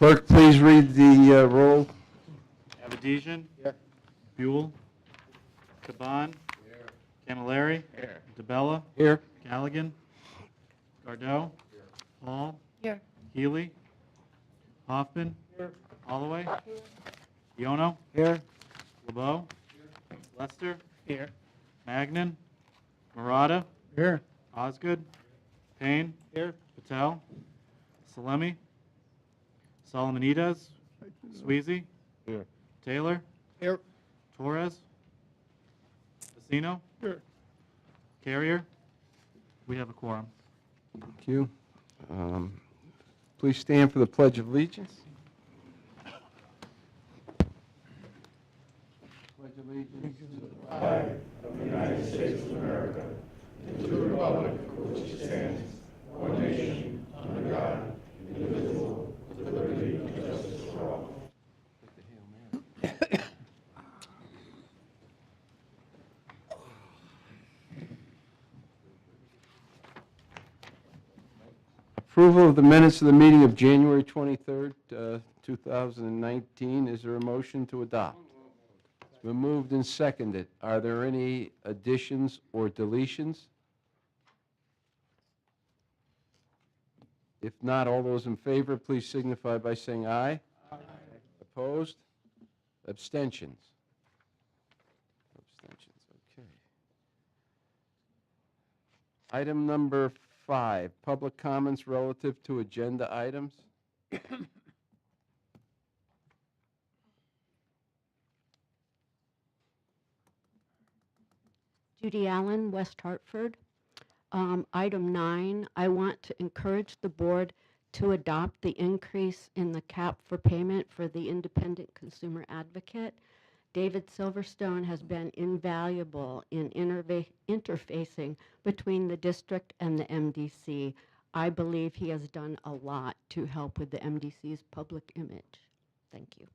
Clerk, please read the roll. Avedisian. Here. Buell. Caban. Camilleri. Here. DeBella. Here. Galligan. Gardeau. Hall. Here. Healy. Hoffman. Here. Holloway. Iono. Here. LeBeau. Lester. Here. Magnan. Murata. Here. Osgood. Payne. Here. Patel. Salemi. Solomonides. Sweezy. Here. Taylor. Here. Torres. Pacino. Here. Carrier. We have a quorum. Thank you. Please stand for the Pledge of Allegiance. Pledge allegiance to the flag of the United States of America, and to the republic for which it stands, one nation, under God, indivisible, with liberty and justice for all. Approval of the minutes of the meeting of January 23rd, 2019. Is there a motion to adopt? It's been moved and seconded. Are there any additions or deletions? If not, all those in favor, please signify by saying aye. Aye. Opposed? Abstentions? Abstentions, okay. Item number 5, public comments relative to agenda items. Judy Allen, West Hartford. Item 9, I want to encourage the board to adopt the increase in the cap for payment for the independent consumer advocate. David Silverstone has been invaluable in interfacing between the district and the MDC. I believe he has done a lot to help with the MDC's public image. Thank you.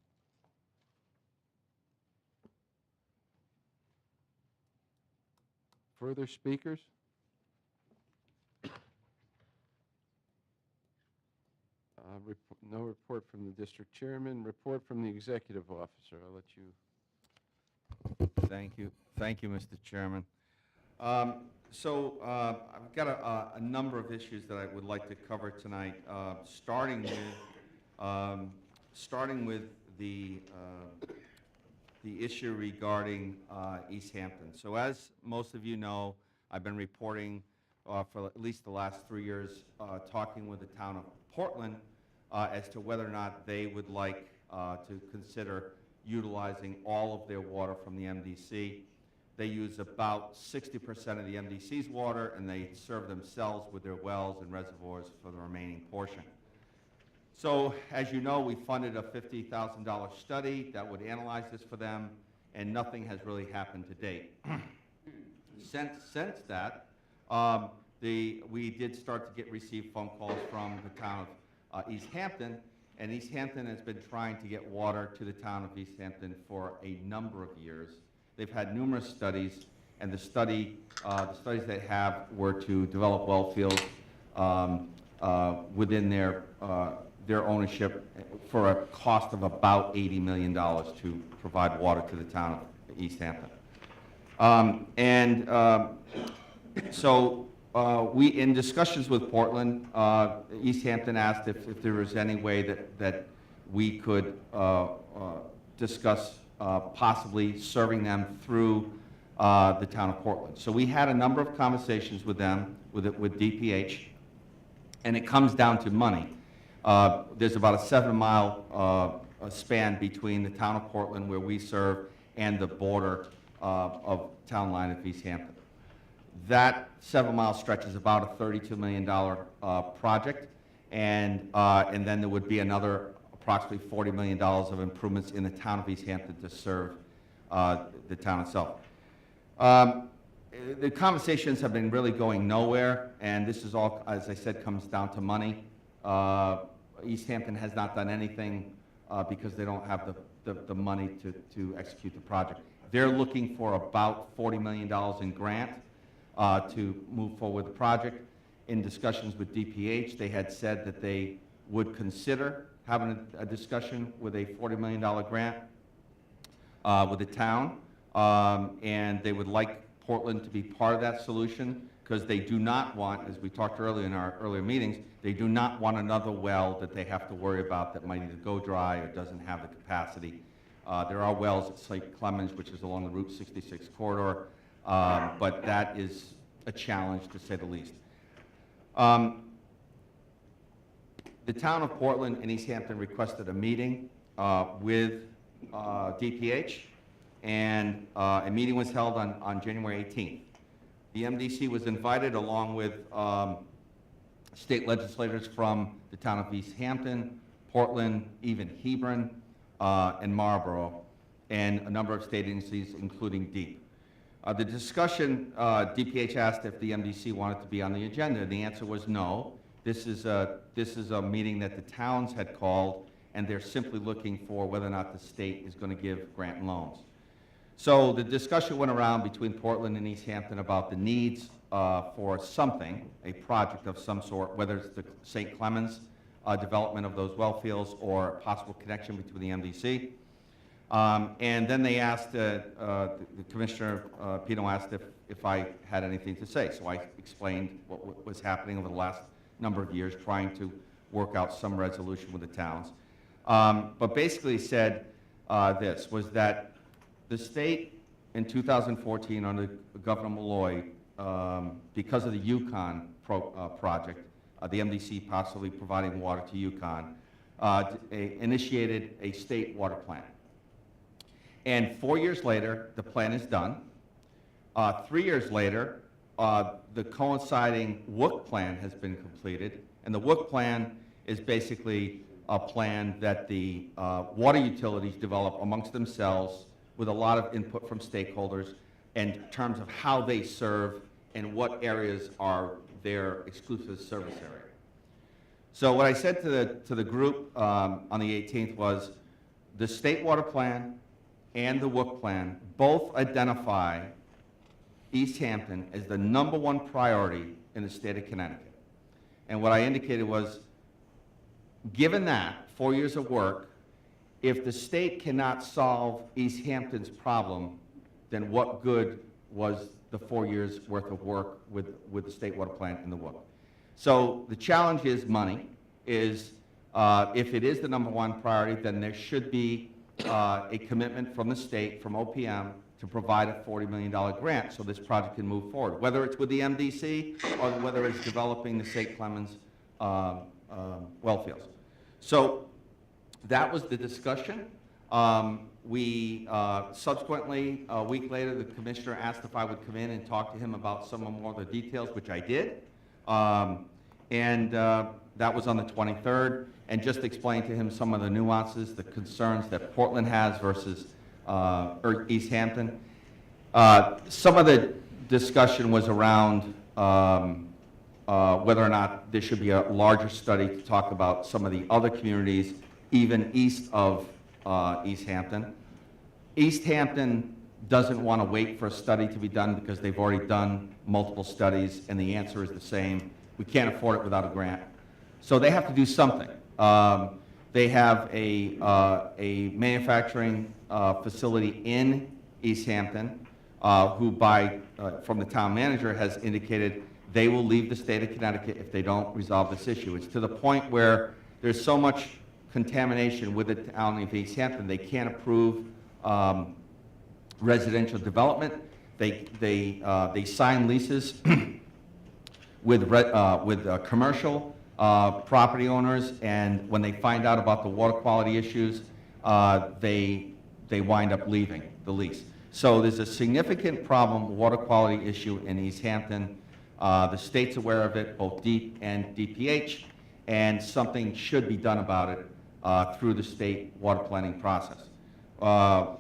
Further speakers? No report from the district chairman. Report from the executive officer. I'll let you. Thank you. Thank you, Mr. Chairman. I've got a number of issues that I would like to cover tonight, starting with the issue regarding East Hampton. So as most of you know, I've been reporting for at least the last 3 years, talking with the town of Portland as to whether or not they would like to consider utilizing all of their water from the MDC. They use about 60% of the MDC's water, and they serve themselves with their wells and reservoirs for the remaining portion. So, as you know, we funded a $50,000 study that would analyze this for them, and nothing has really happened to date. Since that, we did start to receive phone calls from the town of East Hampton, and East Hampton has been trying to get water to the town of East Hampton for a number of years. They've had numerous studies, and the studies they have were to develop well fields within their ownership for a cost of about $80 million to provide water to the town of East Hampton. We, in discussions with Portland, East Hampton asked if there was any way that we could discuss possibly serving them through the town of Portland. So we had a number of conversations with them, with DPH, and it comes down to money. There's about a 7-mile span between the town of Portland, where we serve, and the border of town line of East Hampton. That 7-mile stretch is about a $32 million project, and then there would be another approximately $40 million of improvements in the town of East Hampton to serve the town itself. The conversations have been really going nowhere, and this is all, as I said, comes down to money. East Hampton has not done anything because they don't have the money to execute the project. They're looking for about $40 million in grant to move forward with the project. In discussions with DPH, they had said that they would consider having a discussion with a $40 million grant with the town, and they would like Portland to be part of that solution because they do not want, as we talked earlier in our earlier meetings, they do not want another well that they have to worry about that might either go dry or doesn't have the capacity. There are wells at St. Clemens, which is along the Route 66 corridor, but that is a challenge to say the least. The town of Portland and East Hampton requested a meeting with DPH, and a meeting was held on January 18th. The MDC was invited along with state legislators from the town of East Hampton, Portland, even Hebron, and Marlborough, and a number of state agencies, including DEEP. The discussion, DPH asked if the MDC wanted to be on the agenda. The answer was no. This is a meeting that the towns had called, and they're simply looking for whether or not the state is going to give grant and loans. So the discussion went around between Portland and East Hampton about the needs for something, a project of some sort, whether it's the St. Clemens development of those well fields or a possible connection between the MDC. And then they asked, the Commissioner Pino asked if I had anything to say. So I explained what was happening over the last number of years, trying to work out some resolution with the towns. But basically said this, was that the state in 2014 under Governor Malloy, because of the Yukon project, the MDC possibly providing water to Yukon, initiated a state water plan. And 4 years later, the plan is done. 3 years later, the coinciding WUC plan has been completed, and the WUC plan is basically a plan that the water utilities develop amongst themselves with a lot of input from stakeholders in terms of how they serve and what areas are their exclusive service area. So what I said to the group on the 18th was the state water plan and the WUC plan both identify East Hampton as the #1 priority in the state of Connecticut. And what I indicated was, given that, 4 years of work, if the state cannot solve East Hampton's problem, then what good was the 4 years worth of work with the state water plan and the WUC? So the challenge is money, is if it is the #1 priority, then there should be a commitment from the state, from OPM, to provide a $40 million grant so this project can move forward, whether it's with the MDC or whether it's developing the St. Clemens well fields. So that was the discussion. We subsequently, a week later, the commissioner asked if I would come in and talk to him about some more of the details, which I did. That was on the 23rd, and just explained to him some of the nuances, the concerns that Portland has versus East Hampton. Some of the discussion was around whether or not there should be a larger study to talk about some of the other communities, even east of East Hampton. East Hampton doesn't want to wait for a study to be done because they've already done multiple studies, and the answer is the same. We can't afford it without a grant. So they have to do something. They have a manufacturing facility in East Hampton, who from the town manager has indicated they will leave the state of Connecticut if they don't resolve this issue. It's to the point where there's so much contamination with the town of East Hampton, they can't approve residential development. They sign leases with commercial property owners, and when they find out about the water quality issues, they wind up leaving the lease. So there's a significant problem, water quality issue in East Hampton. The state's aware of it, both DEEP and DPH, and something should be done about it through the state water planning process.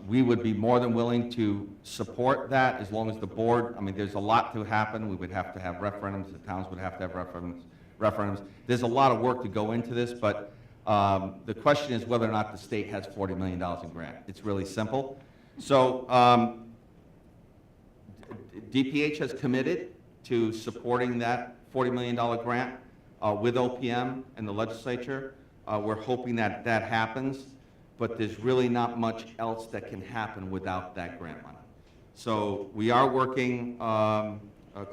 We would be more than willing to support that as long as the board, I mean, there's a lot to happen. We would have to have referendums, the towns would have to have referendums. There's a lot of work to go into this, but the question is whether or not the state has $40 million in grant. It's really simple. So DPH has committed to supporting that $40 million grant with OPM and the legislature. We're hoping that that happens, but there's really not much else that can happen without that grant money. So we are working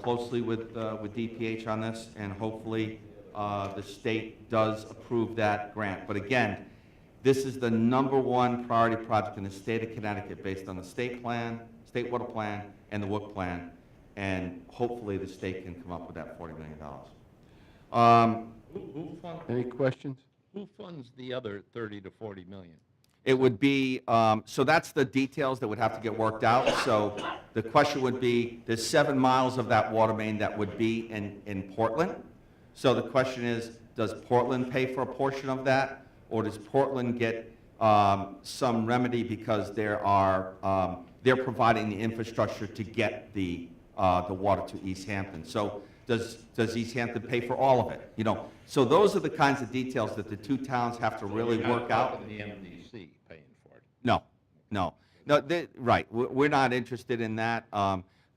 closely with DPH on this, and hopefully the state does approve that grant. But again, this is the #1 priority project in the state of Connecticut based on the state plan, state water plan, and the WIC plan, and hopefully the state can come up with that $40 million. Any questions? Who funds the other 30 to 40 million? It would be, so that's the details that would have to get worked out. So the question would be, there's 7 miles of that water main that would be in Portland. So the question is, does Portland pay for a portion of that? Or does Portland get some remedy because they're providing the infrastructure to get the water to East Hampton? So does East Hampton pay for all of it? You know, so those are the kinds of details that the two towns have to really work out. The MDC paying for it. No, right. We're not interested in that.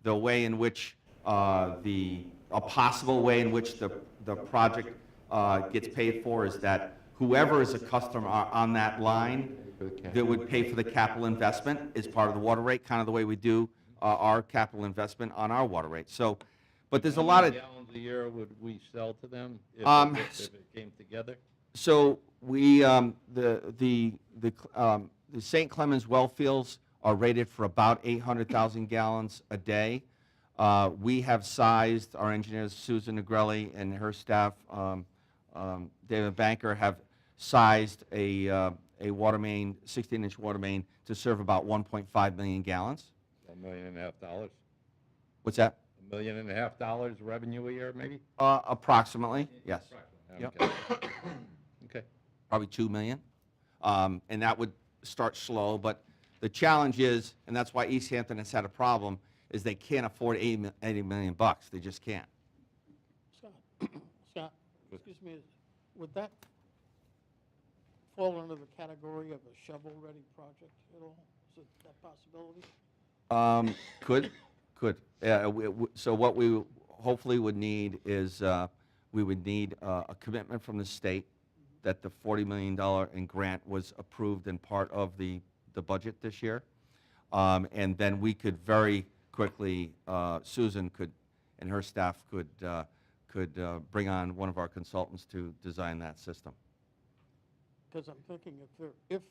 The way in which a possible way in which the project gets paid for is that whoever is a customer on that line that would pay for the capital investment is part of the water rate, kind of the way we do our capital investment on our water rate. So, but there's a lot of Gallons a year would we sell to them if it came together? So we, the St. Clemens well fields are rated for about 800,000 gallons a day. We have sized, our engineers, Susan Negrelli and her staff, David Banker, have sized a water main, 16-inch water main, to serve about 1.5 million gallons. $1.5 million? What's that? $1.5 million revenue a year, maybe? Approximately, yes. Yep. Okay. Okay. Probably 2 million. And that would start slow, but the challenge is, and that's why East Hampton has had a problem, is they can't afford $80 million bucks. They just can't. Scott, excuse me, would that fall under the category of a shovel-ready project at all? Is it that possibility? Could. So what we hopefully would need is, we would need a commitment from the state that the $40 million in grant was approved and part of the budget this year. And then we could very quickly, Susan could, and her staff could bring on one of our consultants to design that system. Because I'm thinking if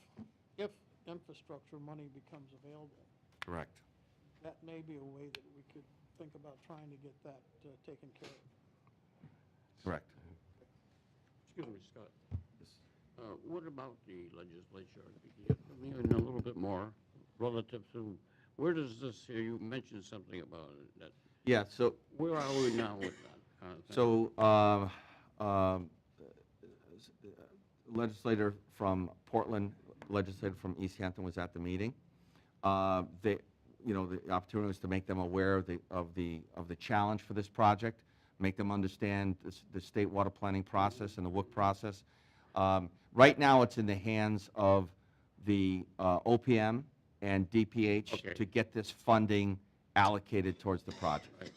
infrastructure money becomes available, Correct. that may be a way that we could think about trying to get that taken care of. Correct. Excuse me, Scott. What about the legislature? Could you give me a little bit more relative to, where does this, you mentioned something about it, that, Yeah, so where are we now with that kind of thing? So, legislator from Portland, legislator from East Hampton was at the meeting. The opportunity was to make them aware of the challenge for this project, make them understand the state water planning process and the WIC process. Right now, it's in the hands of the OPM and DPH Okay. to get this funding allocated towards the project. Right.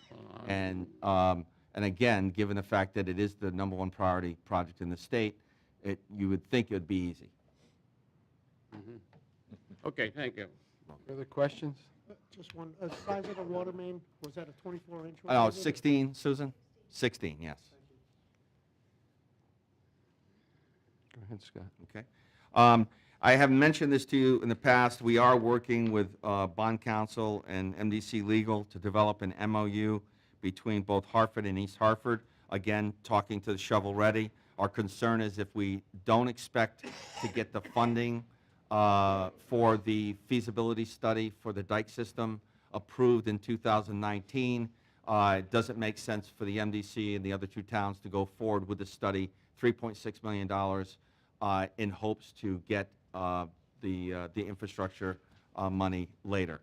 And again, given the fact that it is the #1 priority project in the state, you would think it would be easy. Okay, thank you. Further questions? Just one, size of the water main, was that a 24-inch? Oh, 16, Susan? 16, yes. Go ahead, Scott. Okay. I have mentioned this to you in the past. We are working with bond counsel and MDC Legal to develop an MOU between both Hartford and East Hartford. Again, talking to the shovel ready. Our concern is if we don't expect to get the funding for the feasibility study for the dike system approved in 2019, it doesn't make sense for the MDC and the other two towns to go forward with the study, $3.6 million, in hopes to get the infrastructure money later.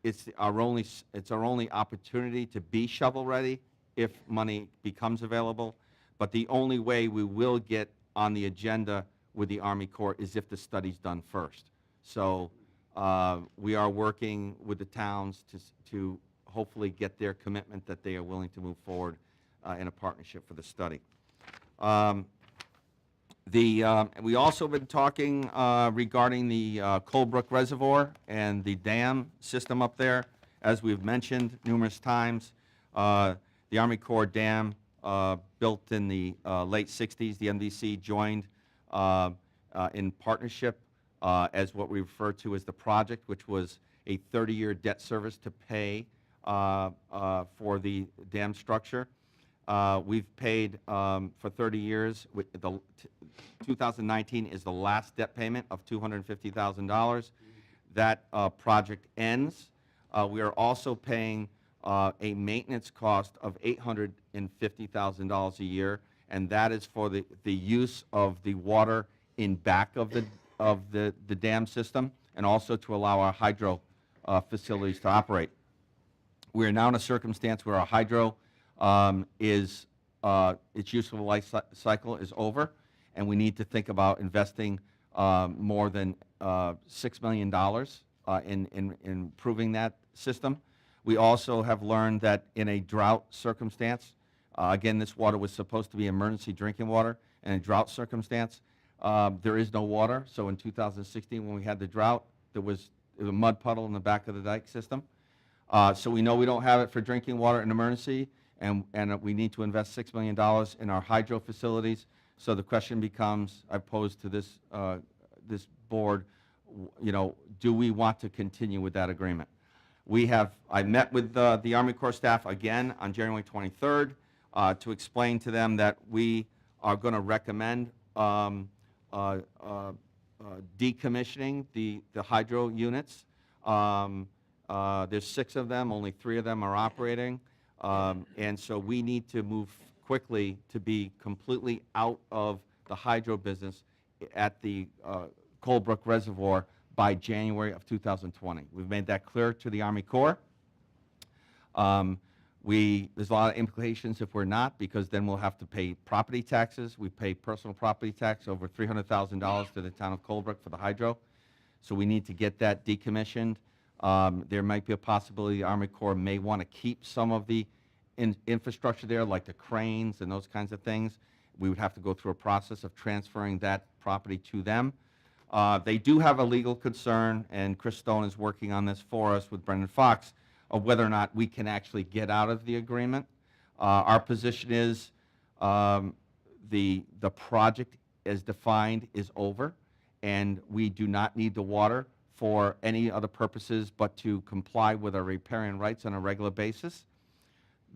It's our only opportunity to be shovel ready if money becomes available, but the only way we will get on the agenda with the Army Corps is if the study's done first. So we are working with the towns to hopefully get their commitment that they are willing to move forward in a partnership for the study. We also been talking regarding the Colebrook Reservoir and the dam system up there. As we've mentioned numerous times, the Army Corps dam built in the late 60s. The MDC joined in partnership as what we refer to as the project, which was a 30-year debt service to pay for the dam structure. We've paid for 30 years. 2019 is the last debt payment of $250,000. That project ends. We are also paying a maintenance cost of $850,000 a year, and that is for the use of the water in back of the dam system, and also to allow our hydro facilities to operate. We are now in a circumstance where our hydro its useful life cycle is over, and we need to think about investing more than $6 million in improving that system. We also have learned that in a drought circumstance, again, this water was supposed to be emergency drinking water. In a drought circumstance, there is no water. So in 2016, when we had the drought, there was a mud puddle in the back of the dike system. So we know we don't have it for drinking water in emergency, and we need to invest $6 million in our hydro facilities. So the question becomes, I pose to this board, do we want to continue with that agreement? I met with the Army Corps staff again on January 23rd to explain to them that we are going to recommend decommissioning the hydro units. There's 6 of them, only 3 of them are operating, and so we need to move quickly to be completely out of the hydro business at the Colebrook Reservoir by January of 2020. We've made that clear to the Army Corps. There's a lot of implications if we're not, because then we'll have to pay property taxes. We pay personal property tax over $300,000 to the town of Colebrook for the hydro. So we need to get that decommissioned. There might be a possibility the Army Corps may want to keep some of the infrastructure there, like the cranes and those kinds of things. We would have to go through a process of transferring that property to them. They do have a legal concern, and Chris Stone is working on this for us with Brendan Fox, of whether or not we can actually get out of the agreement. Our position is the project as defined is over, and we do not need the water for any other purposes but to comply with our riparian rights on a regular basis.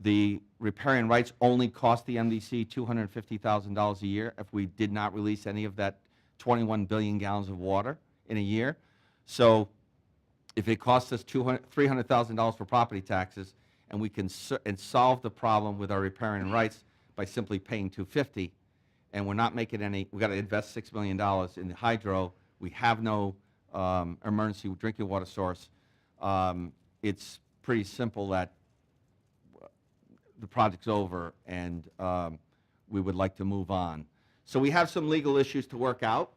The riparian rights only cost the MDC $250,000 a year if we did not release any of that 21 billion gallons of water in a year. So if it costs us $300,000 for property taxes, and we can solve the problem with our riparian rights by simply paying $250,000, and we're not making any, we've got to invest $6 million in the hydro, we have no emergency drinking water source, it's pretty simple that the project's over, and we would like to move on. So we have some legal issues to work out.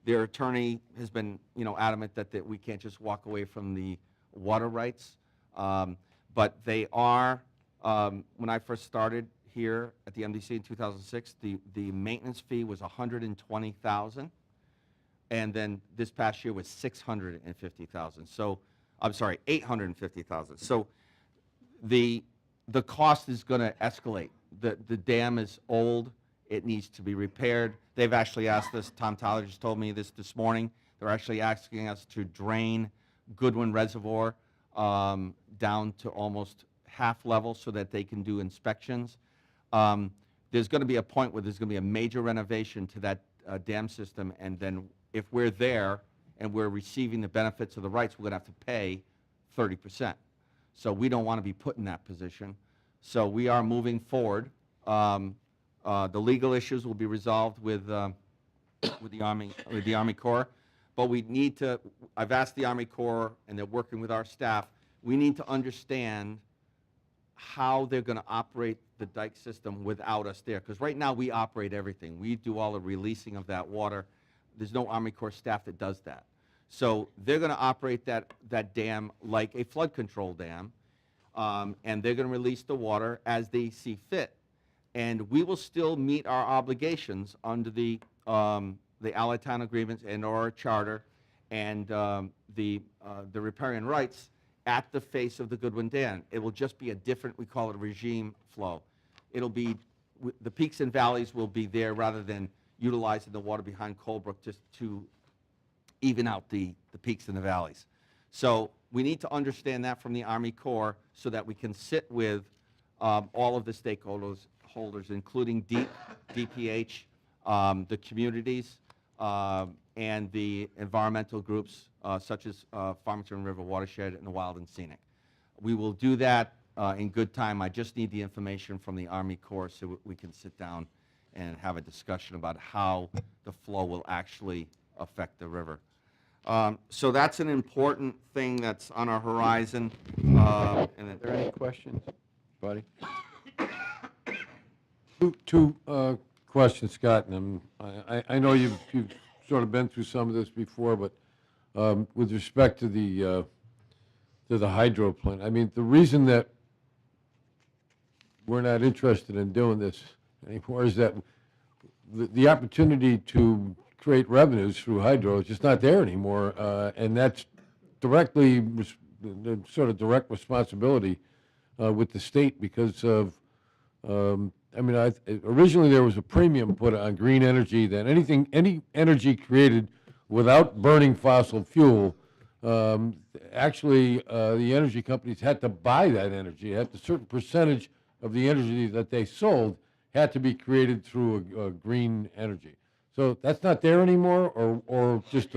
Their attorney has been, adamant that we can't just walk away from the water rights. But they are, when I first started here at the MDC in 2006, the maintenance fee was $120,000, and then this past year was $650,000. So, I'm sorry, $850,000. So the cost is going to escalate. The dam is old. It needs to be repaired. They've actually asked us, Tom Tyler just told me this morning, they're actually asking us to drain Goodwin Reservoir down to almost half level so that they can do inspections. There's going to be a point where there's going to be a major renovation to that dam system, and then if we're there and we're receiving the benefits of the rights, we're going to have to pay 30%. So we don't want to be put in that position. So we are moving forward. The legal issues will be resolved with the Army Corps, but we need to. I've asked the Army Corps, and they're working with our staff. We need to understand how they're going to operate the dike system without us there, because right now we operate everything. We do all the releasing of that water. There's no Army Corps staff that does that. So they're going to operate that dam like a flood control dam, and they're going to release the water as they see fit. and we will still meet our obligations under the Allied Town agreements and our charter and the riparian rights at the face of the Goodwin Dam. It will just be a different, we call it a regime flow. It'll be, the peaks and valleys will be there rather than utilizing the water behind Colebrook just to even out the peaks and the valleys. So we need to understand that from the Army Corps so that we can sit with all of the stakeholders, including DPH, the communities, and the environmental groups such as Farmington River Watershed and the Wild and Scenic. We will do that in good time. I just need the information from the Army Corps so we can sit down and have a discussion about how the flow will actually affect the river. So that's an important thing that's on our horizon. Are there any questions, buddy? Two questions, Scott, and I know you've sort of been through some of this before, but with respect to the hydro plant, I mean, the reason that we're not interested in doing this anymore is that the opportunity to create revenues through hydro is just not there anymore, and that's directly the sort of direct responsibility with the state because of I mean, originally there was a premium put on green energy that any energy created without burning fossil fuel, actually the energy companies had to buy that energy. A certain percentage of the energy that they sold had to be created through a green energy. So that's not there anymore, or just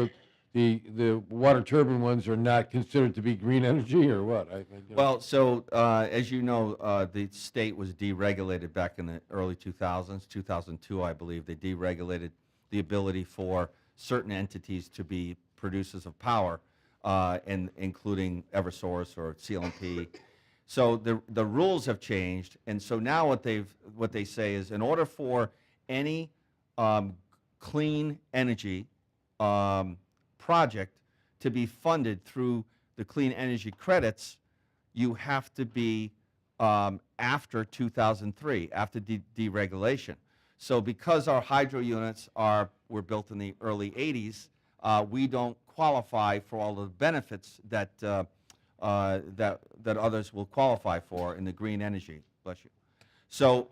the water turbine ones are not considered to be green energy, or what? Well, so as you know, the state was deregulated back in the early 2000s, 2002, I believe. They deregulated the ability for certain entities to be producers of power, and including Eversource or CLMP. So the rules have changed, and so now what they say is, in order for any clean energy project to be funded through the clean energy credits, you have to be after 2003, after deregulation. So because our hydro units were built in the early 80s, we don't qualify for all the benefits that others will qualify for in the green energy. Bless you. So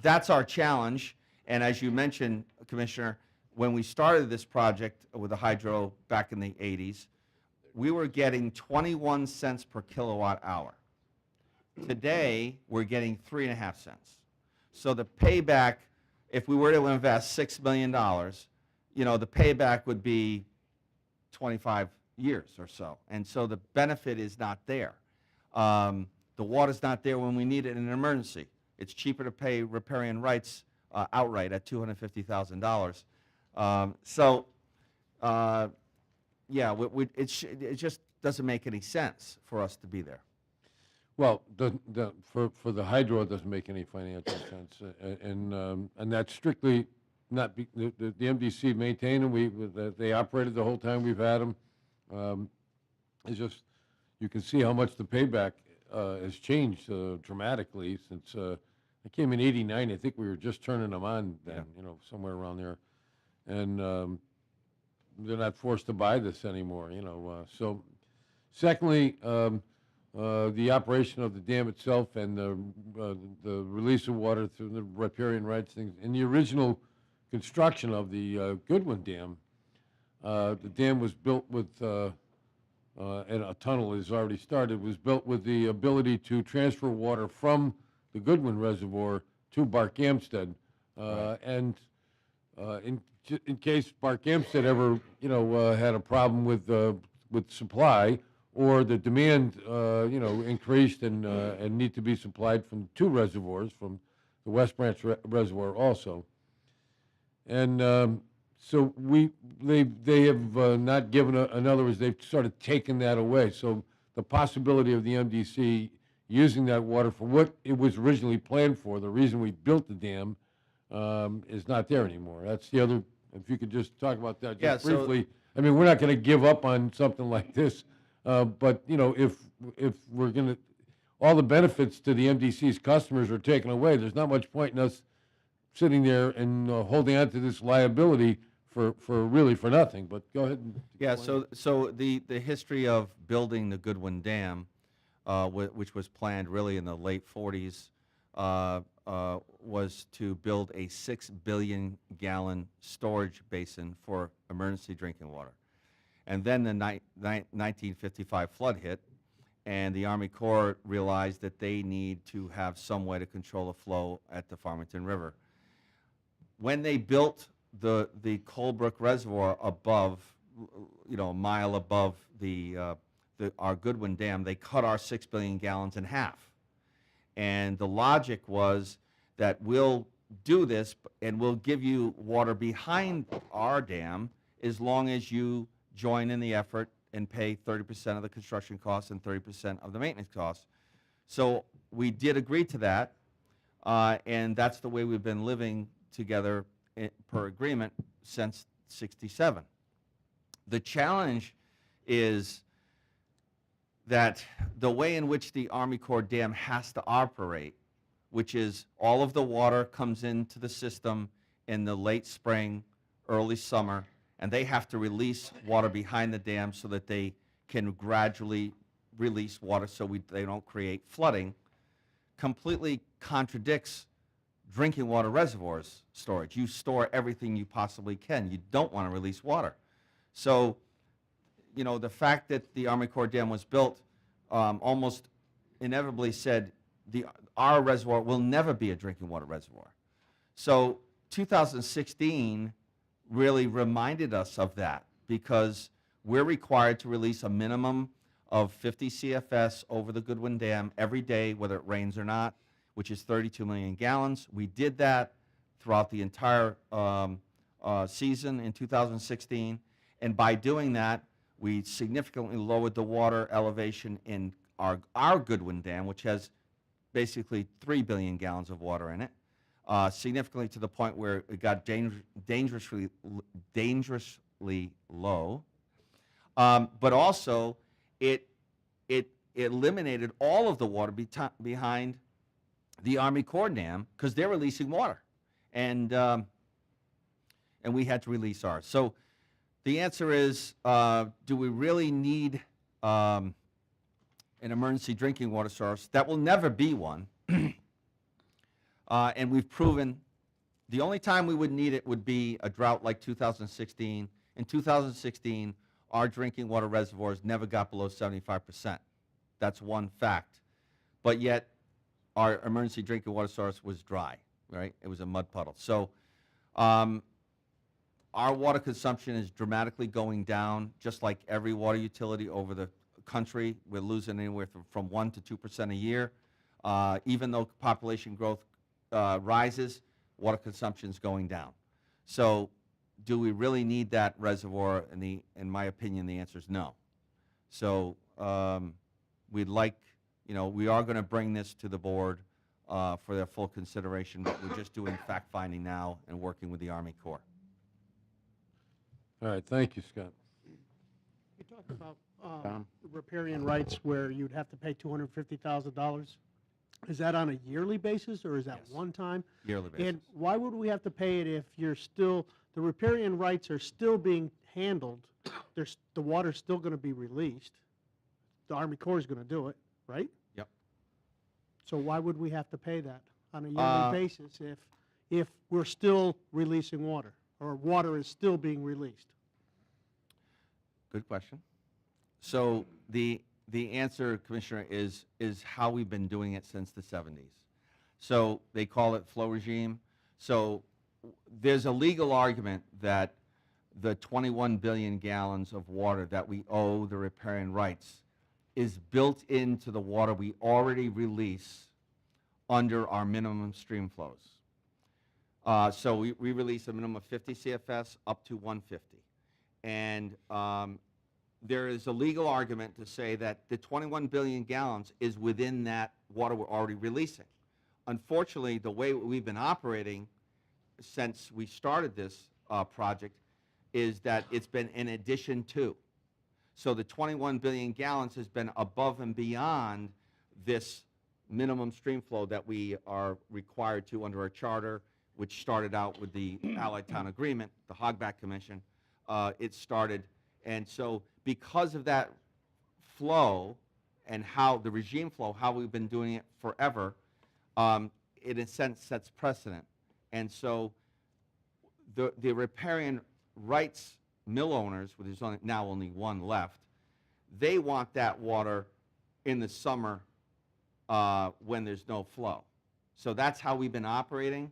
that's our challenge. And as you mentioned, Commissioner, when we started this project with the hydro back in the 80s, we were getting 21 cents per kilowatt hour. Today, we're getting 3.5 cents. So the payback, if we were to invest $6 million, you know, the payback would be 25 years or so. And so the benefit is not there. The water's not there when we need it in an emergency. It's cheaper to pay riparian rights outright at $250,000. Yeah, it just doesn't make any sense for us to be there. Well, for the hydro, it doesn't make any financial sense, and that's strictly not the MDC maintained them. They operated the whole time we've had them. It's just you can see how much the payback has changed dramatically since I came in '89. I think we were just turning them on then, you know, somewhere around there, and they're not forced to buy this anymore, you know. So, secondly. The operation of the dam itself and the release of water through the riparian rights things. In the original construction of the Goodwin Dam, the dam was built with, and a tunnel has already started, was built with the ability to transfer water from the Goodwin Reservoir to Barkhamsted. And in case Barkhamsted ever, you know, had a problem with supply, or the demand, you know, increased and need to be supplied from two reservoirs, from the West Branch Reservoir also. And so they have not given, in other words, they've sort of taken that away. So the possibility of the MDC using that water for what it was originally planned for, the reason we built the dam, is not there anymore. That's the other, if you could just talk about that just briefly. I mean, we're not going to give up on something like this. But you know, if we're going to, all the benefits to the MDC's customers are taken away. There's not much point in us sitting there and holding on to this liability for really for nothing. But go ahead. And Yeah, explain. so the history of building the Goodwin Dam, which was planned really in the late 40s, was to build a 6 billion gallon storage basin for emergency drinking water. And then the 1955 flood hit, and the Army Corps realized that they need to have some way to control the flow at the Farmington River. When they built the Colebrook Reservoir above, a mile above our Goodwin Dam, they cut our 6 billion gallons in half. And the logic was that we'll do this and we'll give you water behind our dam as long as you join in the effort and pay 30% of the construction costs and 30% of the maintenance costs. So we did agree to that, and that's the way we've been living together per agreement since '67. The challenge is that the way in which the Army Corps Dam has to operate, which is all of the water comes into the system in the late spring, early summer, and they have to release water behind the dam so that they can gradually release water so they don't create flooding, completely contradicts drinking water reservoirs storage. You store everything you possibly can. You don't want to release water. So, the fact that the Army Corps Dam was built almost inevitably said our reservoir will never be a drinking water reservoir. So 2016 really reminded us of that, because we're required to release a minimum of 50 CFS over the Goodwin Dam every day, whether it rains or not, which is 32 million gallons. We did that throughout the entire season in 2016, and by doing that, we significantly lowered the water elevation in our Goodwin Dam, which has basically 3 billion gallons of water in it, significantly to the point where it got dangerously low. But also, it eliminated all of the water behind the Army Corps Dam, because they're releasing water, and we had to release ours. So the answer is, do we really need an emergency drinking water source? That will never be one. And we've proven the only time we would need it would be a drought like 2016. In 2016, our drinking water reservoirs never got below 75%. That's one fact. But yet, our emergency drinking water source was dry, right? It was a mud puddle. So our water consumption is dramatically going down, just like every water utility over the country. We're losing anywhere from 1% to 2% a year. Even though population growth rises, water consumption is going down. So do we really need that reservoir? In my opinion, the answer is no. So we'd like, we are going to bring this to the board for their full consideration, but we're just doing fact-finding now and working with the Army Corps. All right, thank you, Scott. You talked about riparian rights where you'd have to pay $250,000. Is that on a yearly basis, or is that Yes. one time? Yearly basis. And why would we have to pay it if the riparian rights are still being handled? The water's still going to be released. The Army Corps is going to do it, right? Yep. So why would we have to pay that on a yearly basis if we're still releasing water, or water is still being released? Good question. So the answer, Commissioner, is how we've been doing it since the 70s. So they call it flow regime. So there's a legal argument that the 21 billion gallons of water that we owe the riparian rights is built into the water we already release under our minimum stream flows. So we release a minimum of 50 CFS up to 150. And there is a legal argument to say that the 21 billion gallons is within that water we're already releasing. Unfortunately, the way we've been operating since we started this project is that it's been in addition to. So the 21 billion gallons has been above and beyond this minimum stream flow that we are required to under our charter, which started out with the Allied Town Agreement, the Hogback Commission. It started, and so because of that flow and how the regime flow, how we've been doing it forever, it in a sense sets precedent. And so the riparian rights mill owners, well, there's now only one left, they want that water in the summer when there's no flow. So that's how we've been operating,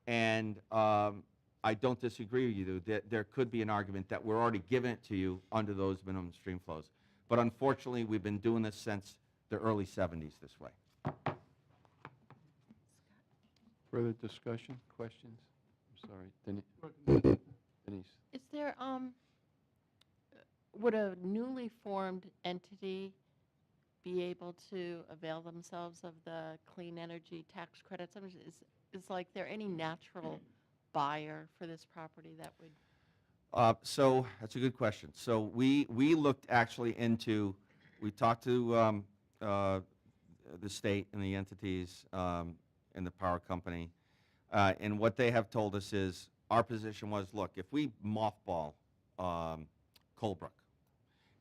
and I don't disagree with you. There could be an argument that we're already giving it to you under those minimum stream flows. But unfortunately, we've been doing this since the early 70s this way. Further discussion, questions? I'm sorry, Denise. Is there, would a newly formed entity be able to avail themselves of the clean energy tax credits? I mean, is like there any natural buyer for this property that would? So that's a good question. So we looked actually into, we talked to the state and the entities and the power company, and what they have told us is, our position was, look, if we mothball Colebrook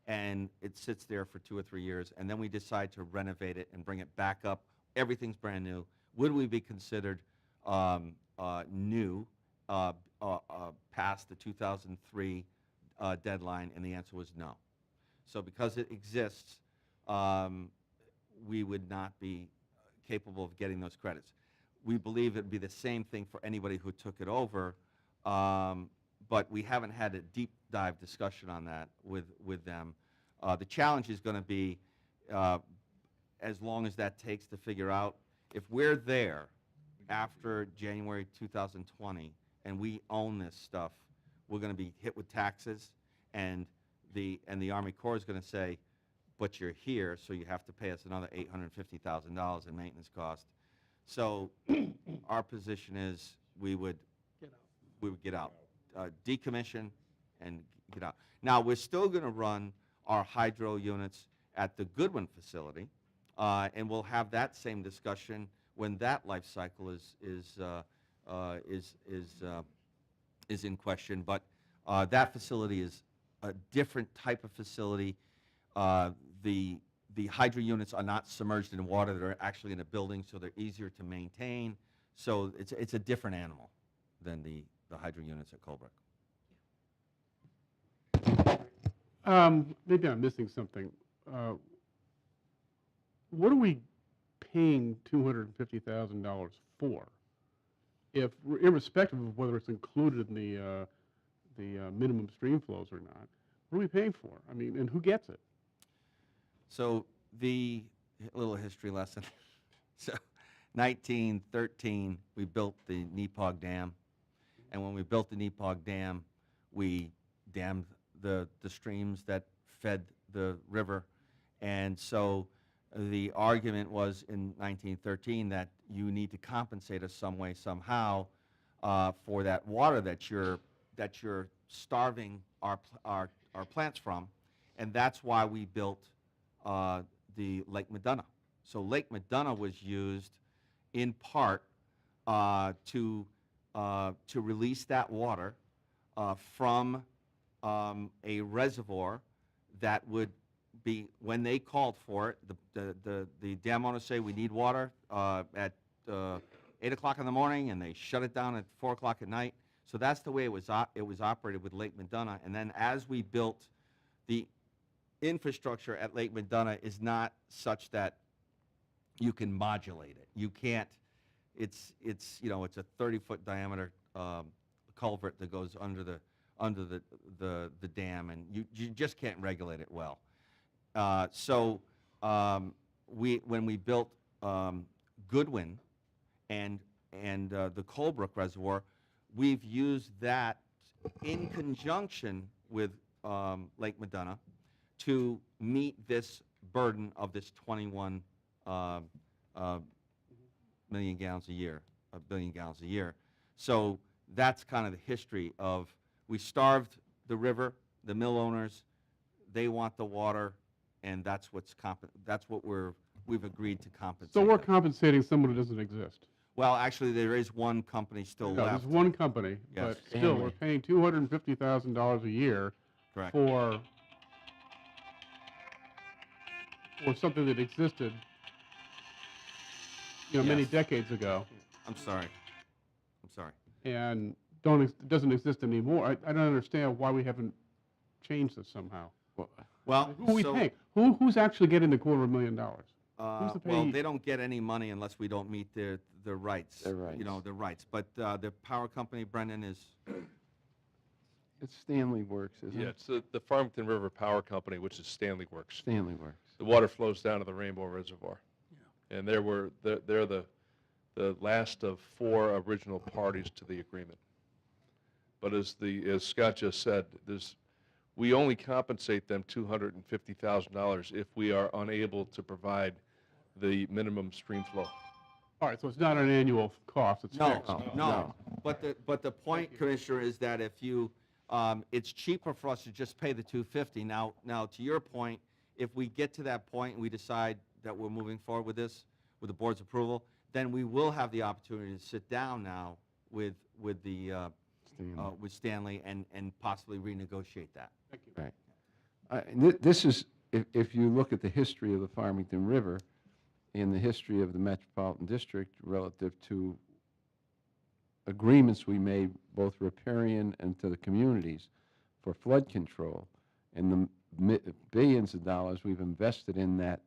and it sits there for 2 or 3 years, and then we decide to renovate it and bring it back up, everything's brand new, would we be considered new past the 2003 deadline? And the answer was no. So because it exists, we would not be capable of getting those credits. We believe it would be the same thing for anybody who took it over, but we haven't had a deep dive discussion on that with them. The challenge is going to be, as long as that takes to figure out, if we're there after January 2020 and we own this stuff, we're going to be hit with taxes, and the Army Corps is going to say, but you're here, so you have to pay us another $850,000 in maintenance cost. So our position is we would get out, decommission and get out. Now, we're still going to run our hydro units at the Goodwin facility, and we'll have that same discussion when that life cycle is in question. But that facility is a different type of facility. The hydro units are not submerged in water; they're actually in a building, so they're easier to maintain. So it's a different animal than the hydro units at Colebrook. Maybe I'm missing something. What are we paying $250,000 for? If, irrespective of whether it's included in the minimum stream flows or not, what are we paying for? I mean, and who gets it? So a little history lesson. So 1913, we built the Nepog Dam. And when we built the Nepog Dam, we dammed the streams that fed the river. And so the argument was in 1913 that you need to compensate us some way, somehow, for that water that you're starving our plants from. And that's why we built the Lake Madonna. So Lake Madonna was used in part to release that water from a reservoir that would be, when they called for it, the dam owners say we need water at 8 o'clock in the morning, and they shut it down at 4 o'clock at night. So that's the way it was operated with Lake Madonna. And then as we built, the infrastructure at Lake Madonna is not such that you can modulate it. You can't. It's a 30-foot diameter culvert that goes under the dam, and you just can't regulate it well. So when we built Goodwin and the Colebrook Reservoir, we've used that in conjunction with Lake Madonna to meet this burden of this 21 million gallons a year, a billion gallons a year. So that's kind of the history of, we starved the river, the mill owners, they want the water, and that's what we're we've agreed to compensate So we're them. compensating someone who doesn't exist. Well, actually, there is one company still No, left. there's one company, Yes. but still, we're Stanley. paying $250,000 a year Correct. for something that existed, many Yes. decades ago, I'm sorry. I'm sorry. and doesn't exist anymore. I don't understand why we haven't changed this somehow. Well, Who are we so, paying? Who's actually getting the $250,000? Who's the well, payee? they don't get any money unless we don't meet their rights. Their rights. Their rights. But the power company, Brendan, is, It's Stanley Works, isn't Yeah, it? it's the Farmington River Power Company, which is Stanley Works. Stanley Works. The water flows down to the Rainbow Reservoir. And they're the last of 4 original parties to the agreement. But as Scott just said, we only compensate them $250,000 if we are unable to provide the minimum stream flow. All right, so it's not an annual cost, it's fixed. no. But the point, Commissioner, is that if you, it's cheaper for us to just pay the $250. Now, to your point, if we get to that point and we decide that we're moving forward with this, with the board's approval, then we will have the opportunity to sit down now with Stanley and possibly renegotiate that. Thank you. Right. And this is, if you look at the history of the Farmington River and the history of the Metropolitan District relative to agreements we made, both riparian and to the communities, for flood control, and the billions of dollars we've invested in that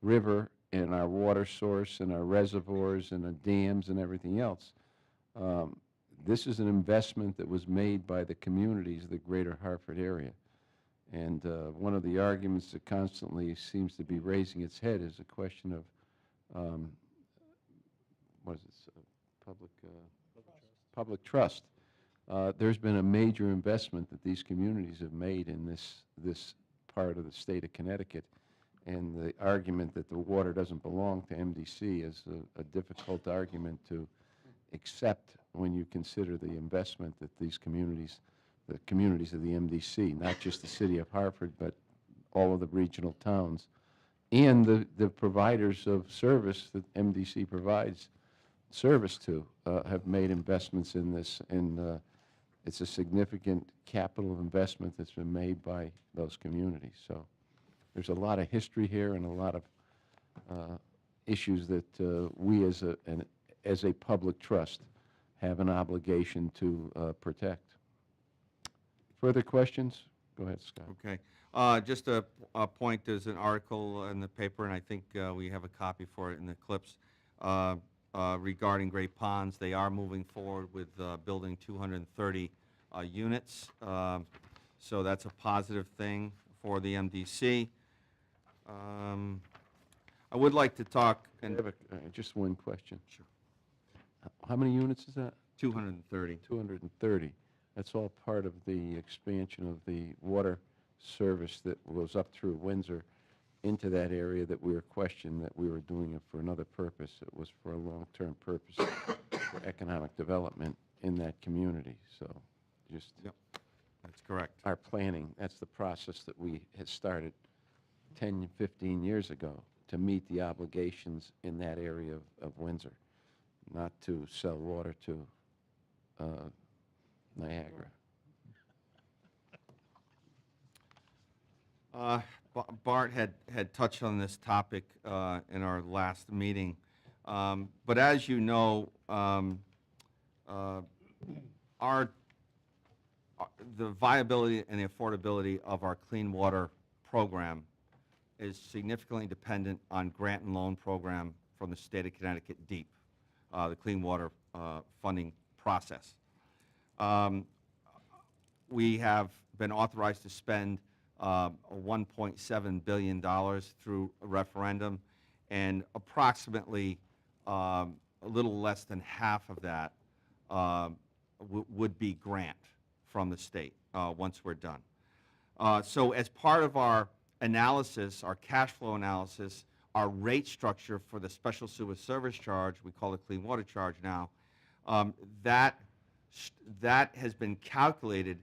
river and our water source and our reservoirs and the dams and everything else. This is an investment that was made by the communities of the greater Hartford area. And one of the arguments that constantly seems to be raising its head is a question of, what is it, public trust. There's been a major investment that these communities have made in this part of the state of Connecticut, and the argument that the water doesn't belong to MDC is a difficult argument to accept when you consider the investment that these communities, the communities of the MDC, not just the city of Hartford, but all of the regional towns, and the providers of service that MDC provides service to, have made investments in this, and it's a significant capital investment that's been made by those communities. So there's a lot of history here and a lot of issues that we as a public trust have an obligation to protect. Further questions? Go ahead, Scott. Okay. Just a point, there's an article in the paper, and I think we have a copy for it in the clips, regarding Great Ponds. They are moving forward with building 230 units. So that's a positive thing for the MDC. I would like to talk, I and have just one question. Sure. How many units is that? 230. 230. That's all part of the expansion of the water service that goes up through Windsor into that area that we were questioned that we were doing it for another purpose. It was for a long-term purpose for economic development in that community. So just Yep, that's correct. our planning, that's the process that we had started 10, 15 years ago to meet the obligations in that area of Windsor, not to sell water to Niagara. Bart had touched on this topic in our last meeting, but as you know, the viability and the affordability of our clean water program is significantly dependent on grant and loan program from the state of Connecticut, DEEP, the clean water funding process. We have been authorized to spend $1.7 billion through a referendum, and approximately a little less than half of that would be grant from the state once we're done. So as part of our analysis, our cash flow analysis, our rate structure for the special sewer service charge, we call it clean water charge now, that has been calculated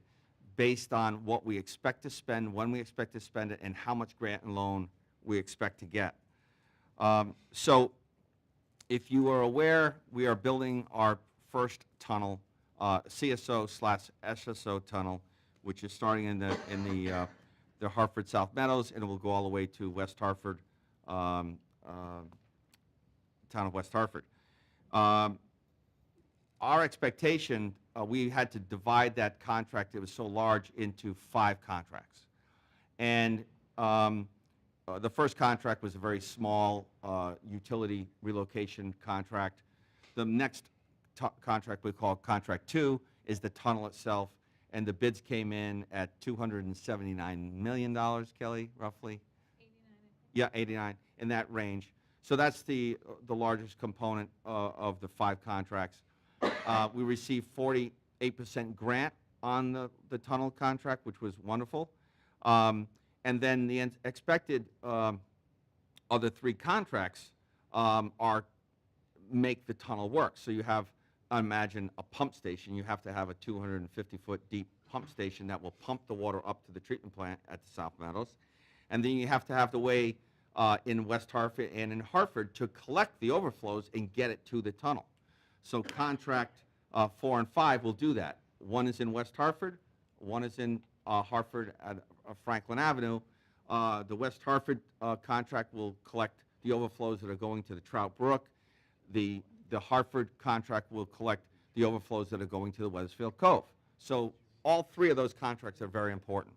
based on what we expect to spend, when we expect to spend it, and how much grant and loan we expect to get. So if you are aware, we are building our first tunnel, CSO/SSO tunnel, which is starting in the Hartford South Meadows, and it will go all the way to West Hartford, town of West Hartford. Our expectation, we had to divide that contract, it was so large, into 5 contracts. And the first contract was a very small utility relocation contract. The next contract we call Contract 2 is the tunnel itself, and the bids came in at $279 million, Kelly, roughly? 89. Yeah, 89, in that range. So that's the largest component of the 5 contracts. We received 48% grant on the tunnel contract, which was wonderful. And then the expected other 3 contracts make the tunnel work. So you have, imagine a pump station. You have to have a 250-foot deep pump station that will pump the water up to the treatment plant at the South Meadows. And then you have to have the way in West Hartford and in Hartford to collect the overflows and get it to the tunnel. So contract 4 and 5 will do that. One is in West Hartford, one is in Hartford at Franklin Avenue. The West Hartford contract will collect the overflows that are going to the Trout Brook. The Hartford contract will collect the overflows that are going to the Weathersfield Cove. So all 3 of those contracts are very important.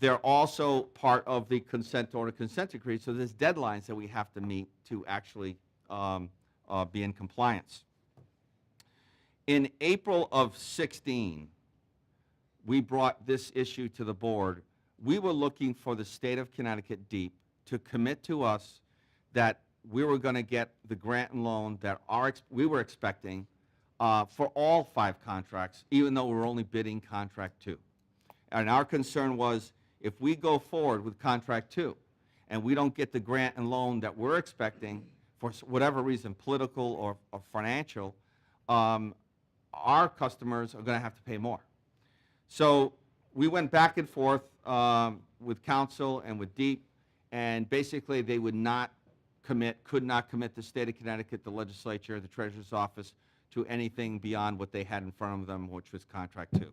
They're also part of the consent order, consent decree, so there's deadlines that we have to meet to actually be in compliance. In April of 16, we brought this issue to the board. We were looking for the state of Connecticut DEEP to commit to us that we were going to get the grant and loan that we were expecting for all 5 contracts, even though we're only bidding contract 2. And our concern was, if we go forward with contract 2 and we don't get the grant and loan that we're expecting for whatever reason, political or financial, our customers are going to have to pay more. So we went back and forth with council and with DEEP, and basically they would not commit, could not commit the state of Connecticut, the legislature, the treasurer's office to anything beyond what they had in front of them, which was contract 2.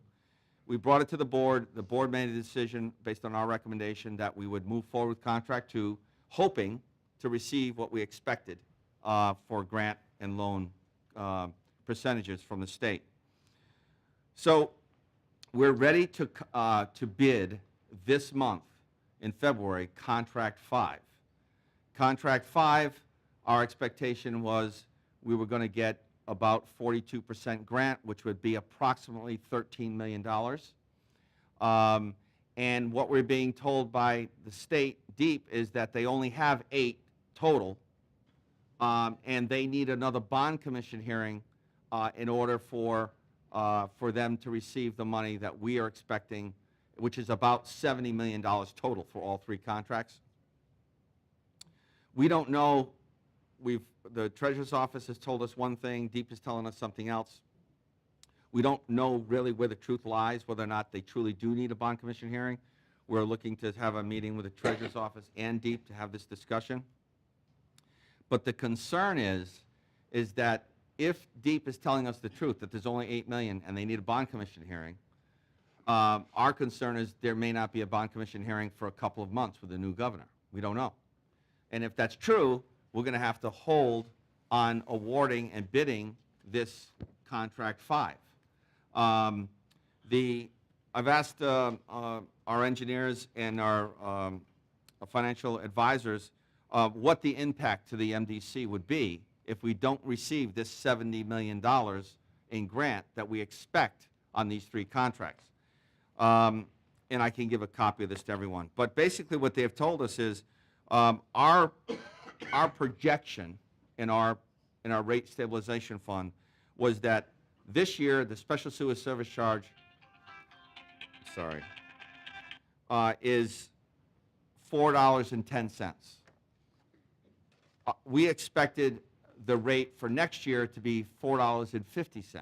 We brought it to the board. The board made a decision based on our recommendation that we would move forward with contract 2, hoping to receive what we expected for grant and loan percentages from the state. So we're ready to bid this month in February, contract 5. Contract 5, our expectation was we were going to get about 42% grant, which would be approximately $13 million. And what we're being told by the state, DEEP, is that they only have 8 total, and they need another bond commission hearing in order for them to receive the money that we are expecting, which is about $70 million total for all 3 contracts. We don't know. The Treasurer's Office has told us one thing, DEEP is telling us something else. We don't know really where the truth lies, whether or not they truly do need a bond commission hearing. We're looking to have a meeting with the Treasurer's Office and DEEP to have this discussion. But the concern is that if DEEP is telling us the truth, that there's only $8 million and they need a bond commission hearing, our concern is there may not be a bond commission hearing for a couple of months with the new governor. We don't know. And if that's true, we're going to have to hold on awarding and bidding this contract 5. I've asked our engineers and our financial advisors what the impact to the MDC would be if we don't receive this $70 million in grant that we expect on these 3 contracts. And I can give a copy of this to everyone. But basically what they have told us is our projection in our rate stabilization fund was that this year the special sewer service charge, is $4.10. We expected the rate for next year to be $4.50.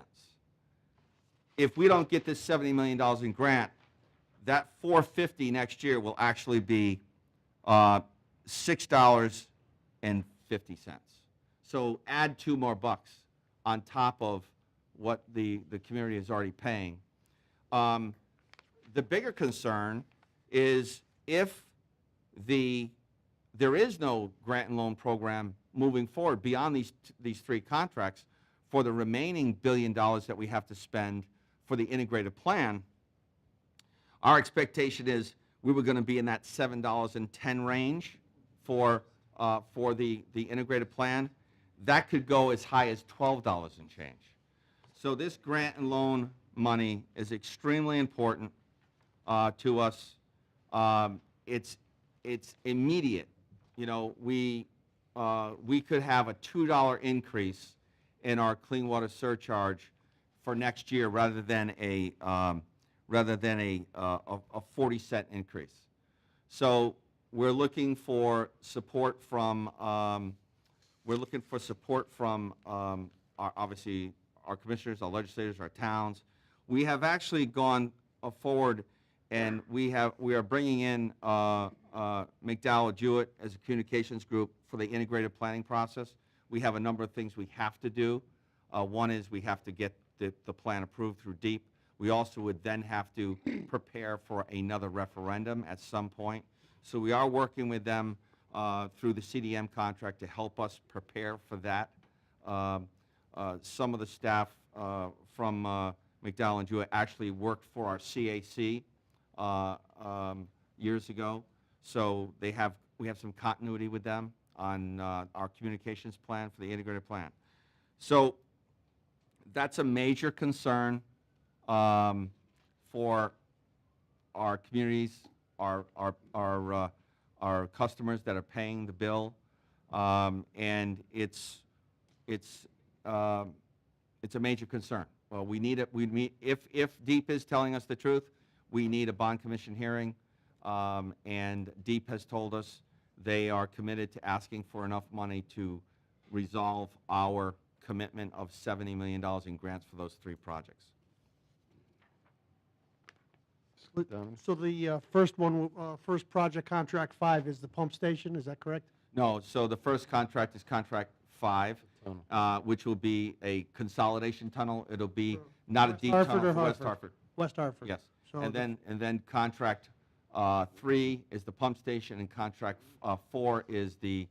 If we don't get this $70 million in grant, that $4.50 next year will actually be $6.50. So add $2 more on top of what the community is already paying. The bigger concern is if there is no grant and loan program moving forward beyond these 3 contracts for the remaining $1 billion that we have to spend for the integrated plan, our expectation is we were going to be in that $7.10 range for the integrated plan. That could go as high as $12 and change. So this grant and loan money is extremely important to us. It's immediate. You know, we could have a $2 increase in our clean water surcharge for next year rather than a 40-cent increase. So we're looking for support from obviously our commissioners, our legislators, our towns. We have actually gone forward, and we are bringing in McDowell Jewett as a communications group for the integrated planning process. We have a number of things we have to do. One is we have to get the plan approved through DEEP. We also would then have to prepare for another referendum at some point. So we are working with them through the CDM contract to help us prepare for that. Some of the staff from McDowell and Jewett actually worked for our CAC years ago, so we have some continuity with them on our communications plan for the integrated plan. So that's a major concern for our communities, our customers that are paying the bill, and it's a major concern. Well, we need it. If DEEP is telling us the truth, we need a bond commission hearing, and DEEP has told us they are committed to asking for enough money to resolve our commitment of $70 million in grants for those 3 projects. So the first one, first project, contract 5, is the pump station, is that correct? No, so the first contract is contract 5, which will be a consolidation tunnel. It'll be not a deep tunnel for West Hartford. West Hartford. Yes. So And then contract 3 is the pump station, and contract 4 is the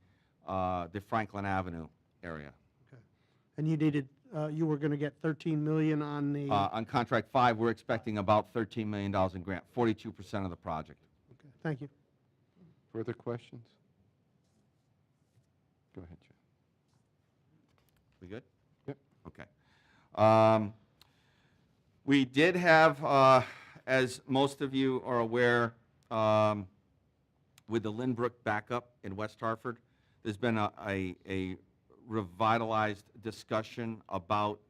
Franklin Avenue area. And you needed, you were going to get 13 million on the. On contract 5, we're expecting about $13 million in grant, 42% of the project. Okay, thank you. Further questions? Go ahead, Joe. We good? Yep. Okay. We did have, as most of you are aware, with the Lynbrook backup in West Hartford, there's been a revitalized discussion about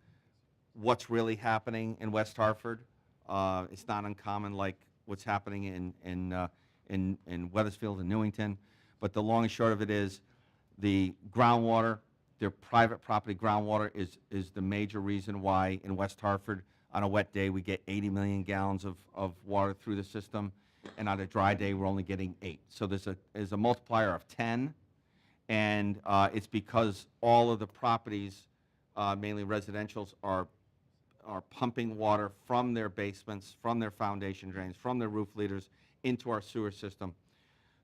what's really happening in West Hartford. It's not uncommon like what's happening in Weathersfield and Newington, but the long and short of it is the groundwater, their private property groundwater is the major reason why in West Hartford on a wet day we get 80 million gallons of water through the system, and on a dry day we're only getting 8. So there's a multiplier of 10. And it's because all of the properties, mainly residentials, are pumping water from their basements, from their foundation drains, from their roof leaders into our sewer system.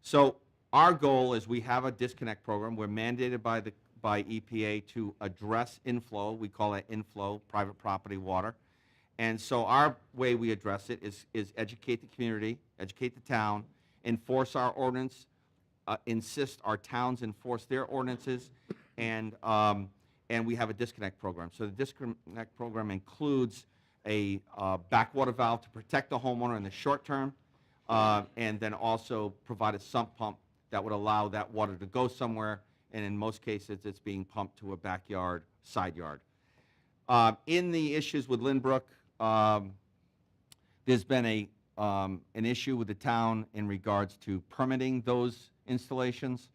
So our goal is we have a disconnect program. We're mandated by EPA to address inflow. We call it inflow, private property water. And so our way we address it is educate the community, educate the town, enforce our ordinance, insist our towns enforce their ordinances, and we have a disconnect program. So the disconnect program includes a backwater valve to protect the homeowner in the short term, and then also provide a sump pump that would allow that water to go somewhere, and in most cases it's being pumped to a backyard, side yard. In the issues with Lynbrook, there's been an issue with the town in regards to permitting those installations.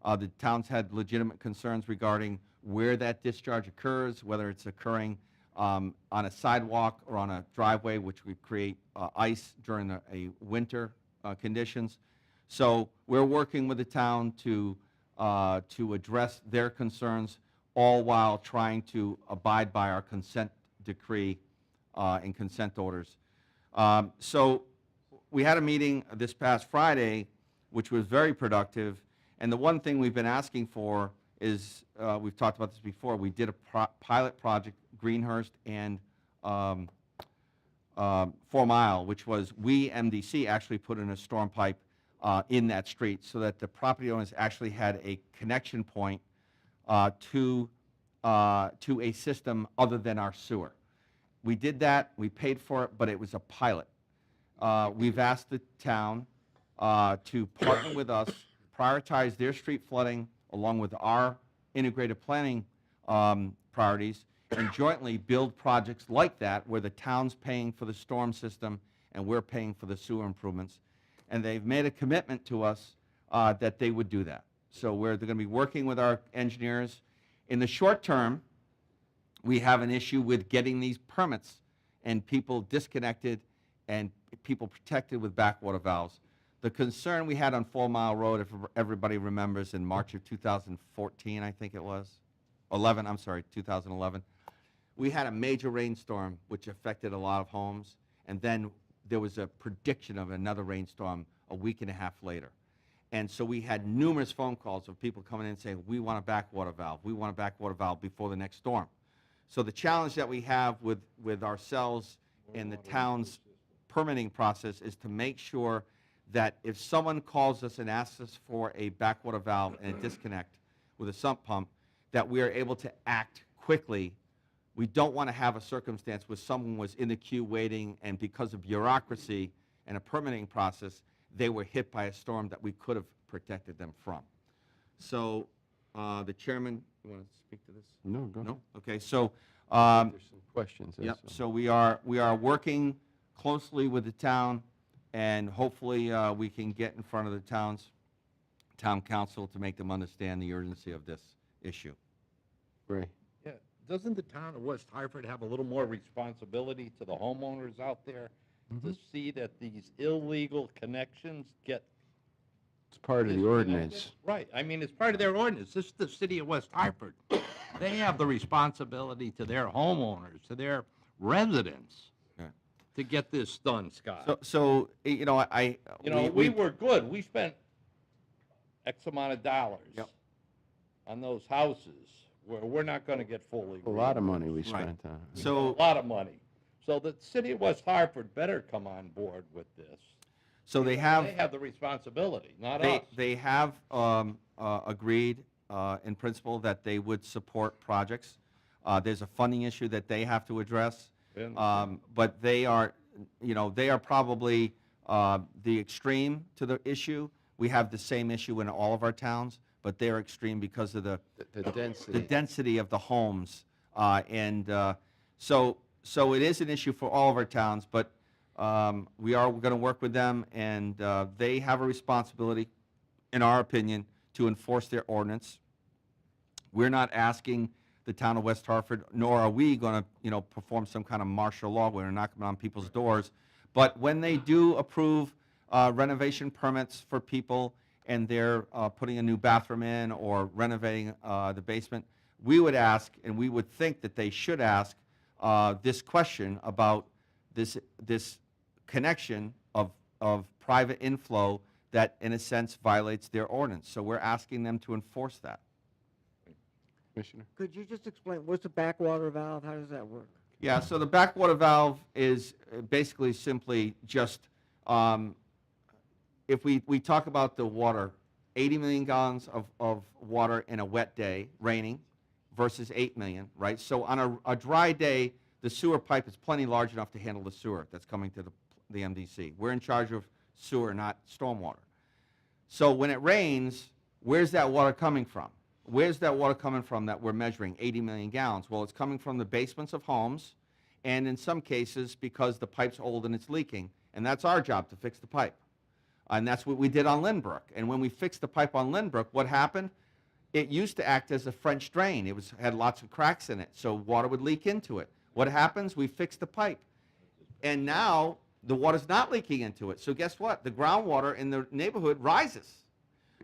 The town's had legitimate concerns regarding where that discharge occurs, whether it's occurring on a sidewalk or on a driveway, which would create ice during a winter conditions. So we're working with the town to address their concerns, all while trying to abide by our consent decree and consent orders. So we had a meeting this past Friday, which was very productive, and the one thing we've been asking for is, we've talked about this before, we did a pilot project, Greenhurst and 4 Mile, which was we, MDC, actually put in a storm pipe in that street so that the property owners actually had a connection point to a system other than our sewer. We did that, we paid for it, but it was a pilot. We've asked the town to partner with us, prioritize their street flooding along with our integrated planning priorities, and jointly build projects like that where the town's paying for the storm system and we're paying for the sewer improvements. And they've made a commitment to us that they would do that. So they're going to be working with our engineers. In the short term, we have an issue with getting these permits and people disconnected and people protected with backwater valves. The concern we had on 4 Mile Road, if everybody remembers, in March of 2014, I think it was, 2011, we had a major rainstorm which affected a lot of homes, and then there was a prediction of another rainstorm a week and a half later. And so we had numerous phone calls of people coming in saying, we want a backwater valve, we want a backwater valve before the next storm. So the challenge that we have with ourselves and the town's permitting process is to make sure that if someone calls us and asks us for a backwater valve and a disconnect with a sump pump, that we are able to act quickly. We don't want to have a circumstance where someone was in the queue waiting, and because of bureaucracy and a permitting process, they were hit by a storm that we could have protected them from. So the chairman, you want to speak to this? No, go ahead. No? Okay, so There's some questions. yep, also. so we are working closely with the town, and hopefully we can get in front of the town council to make them understand the urgency of this issue. Ray. Yeah, doesn't the town of West Hartford have a little more responsibility to the homeowners out there to see that these illegal connections get It's part of the ordinance. right? I mean, it's part of their ordinance. This is the city of West Hartford. They have the responsibility to their homeowners, to their residents, Yeah. to get this done, Scott. So You know, we were good. We spent X amount of dollars Yep. on those houses where we're not going to get fully. A lot of money we Right. spent on it. A So lot of money. So the city of West Hartford better come on board with this. they They have have the responsibility, not they us. they have agreed in principle that they would support projects. There's a funding issue that they have to address, but they are probably the extreme to the issue. We have the same issue in all of our towns, but they're extreme because of the density. density of the homes. So it is an issue for all of our towns, but we are going to work with them, and they have a responsibility, in our opinion, to enforce their ordinance. We're not asking the town of West Hartford, nor are we going to, perform some kind of martial law where we're knocking on people's doors. But when they do approve renovation permits for people and they're putting a new bathroom in or renovating the basement, we would ask, and we would think that they should ask, this question about this connection of private inflow that, in a sense, violates their ordinance. So we're asking them to enforce that. Commissioner? Could you just explain, what's a backwater valve? How does that work? Yeah, so the backwater valve is basically simply just, if we talk about the water, 80 million gallons of water in a wet day, raining, versus 8 million, right? So on a dry day, the sewer pipe is plenty large enough to handle the sewer that's coming to the MDC. We're in charge of sewer, not stormwater. So when it rains, where's that water coming from? Where's that water coming from that we're measuring, 80 million gallons? Well, it's coming from the basements of homes, and in some cases, because the pipe's old and it's leaking, and that's our job to fix the pipe. And that's what we did on Lynbrook. And when we fixed the pipe on Lynbrook, what happened? It used to act as a French drain. It had lots of cracks in it, so water would leak into it. What happens? We fixed the pipe. And now the water's not leaking into it. So guess what? The groundwater in the neighborhood rises.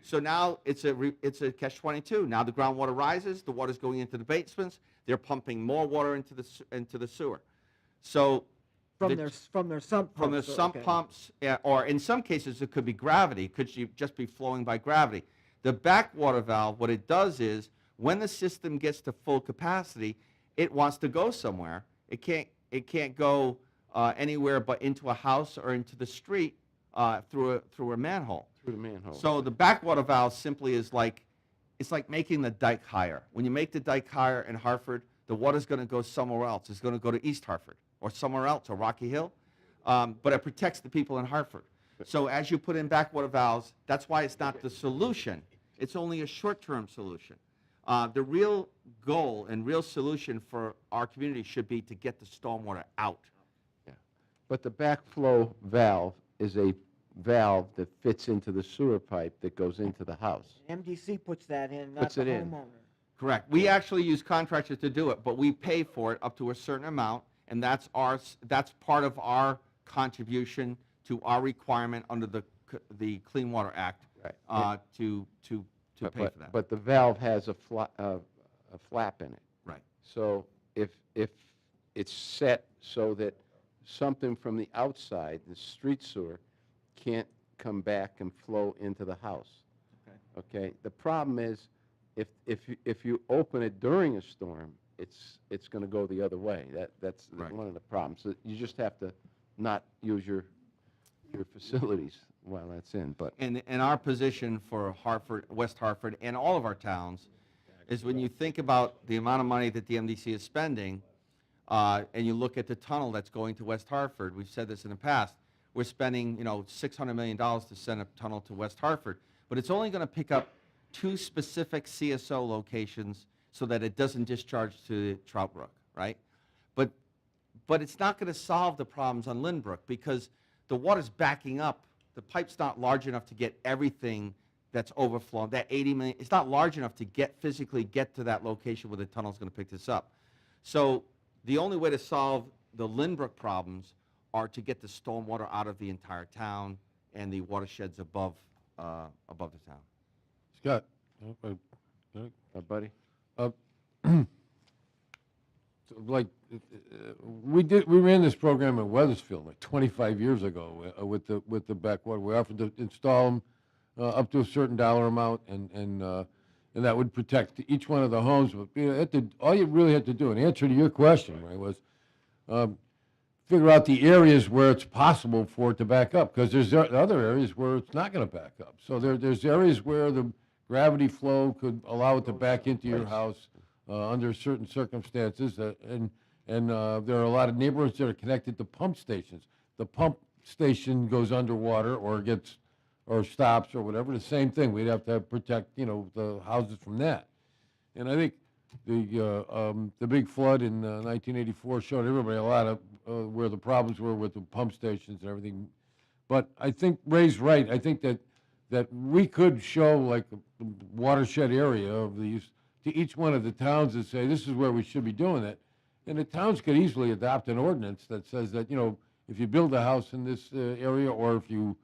So now it's a catch-22. Now the groundwater rises, the water's going into the basements, they're pumping more water into the sewer. So From the- their sump from the pumps, sump okay. pumps, or in some cases, it could be gravity, it could just be flowing by gravity. The backwater valve, what it does is, when the system gets to full capacity, it wants to go somewhere. It can't go anywhere but into a house or into the street through a manhole. Through the manhole. So the backwater valve simply is like, it's like making the dike higher. When you make the dike higher in Hartford, the water's going to go somewhere else. It's going to go to East Hartford or somewhere else, or Rocky Hill. But it protects the people in Hartford. So as you put in backwater valves, that's why it's not the solution. It's only a short-term solution. The real goal and real solution for our community should be to get the stormwater out. But the backflow valve is a valve that fits into the sewer pipe that goes into the house. MDC puts that in, not Puts the it in. homeowner. Correct. We actually use contractors to do it, but we pay for it up to a certain amount, and that's part of our contribution to our requirement under the Clean Water Act to pay for that. But the valve has a flap in it. Right. So if it's set so that something from the outside, the street sewer, can't come back and flow into the house. Okay. The problem is, if you open it during a storm, it's going to go the other way. That's Right. one of the problems. So you just have to not use your facilities while that's in. But And our position for Hartford, West Hartford, and all of our towns is when you think about the amount of money that the MDC is spending, and you look at the tunnel that's going to West Hartford, we've said this in the past, we're spending, $600 million to send a tunnel to West Hartford, but it's only going to pick up 2 specific CSO locations so that it doesn't discharge to Trout Brook, right? But it's not going to solve the problems on Lynbrook because the water's backing up. The pipe's not large enough to get everything that's overflowing. That 80 million, it's not large enough to physically get to that location where the tunnel's going to pick this up. So the only way to solve the Lynbrook problems are to get the stormwater out of the entire town and the watersheds above the town. Scott? buddy? Like, we ran this program in Weathersfield like 25 years ago with the backwater. We offered to install them up to a certain dollar amount, and that would protect each one of the homes. But all you really had to do, in answer to your question, right, was figure out the areas where it's possible for it to back up, because there's other areas where it's not going to back up. So there's areas where the gravity flow could allow it to back into your house under certain circumstances, and there are a lot of neighborhoods that are connected to pump stations. The pump station goes underwater or stops or whatever. The same thing. We'd have to protect, the houses from that. And I think the big flood in 1984 showed everybody a lot of where the problems were with the pump stations and everything. But I think Ray's right. I think that we could show like a watershed area of these to each one of the towns and say, this is where we should be doing it. And the towns could easily adopt an ordinance that says that, if you build a house in this area, or if you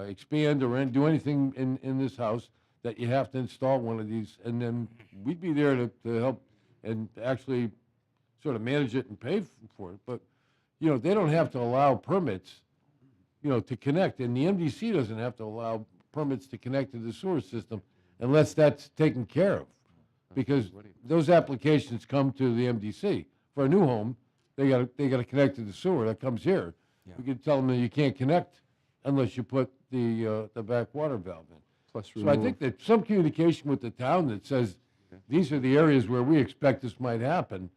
expand or do anything in this house, that you have to install one of these, and then we'd be there to help and actually sort of manage it and pay for it. But, they don't have to allow permits, to connect, and the MDC doesn't have to allow permits to connect to the sewer system unless that's taken care of. Because those applications come to the MDC. For a new home, they got to connect to the sewer that comes here. Yeah. We could tell them that you can't connect unless you put the backwater valve in. Plus So I think that some communication with the town that says, these are the areas where we expect this might happen,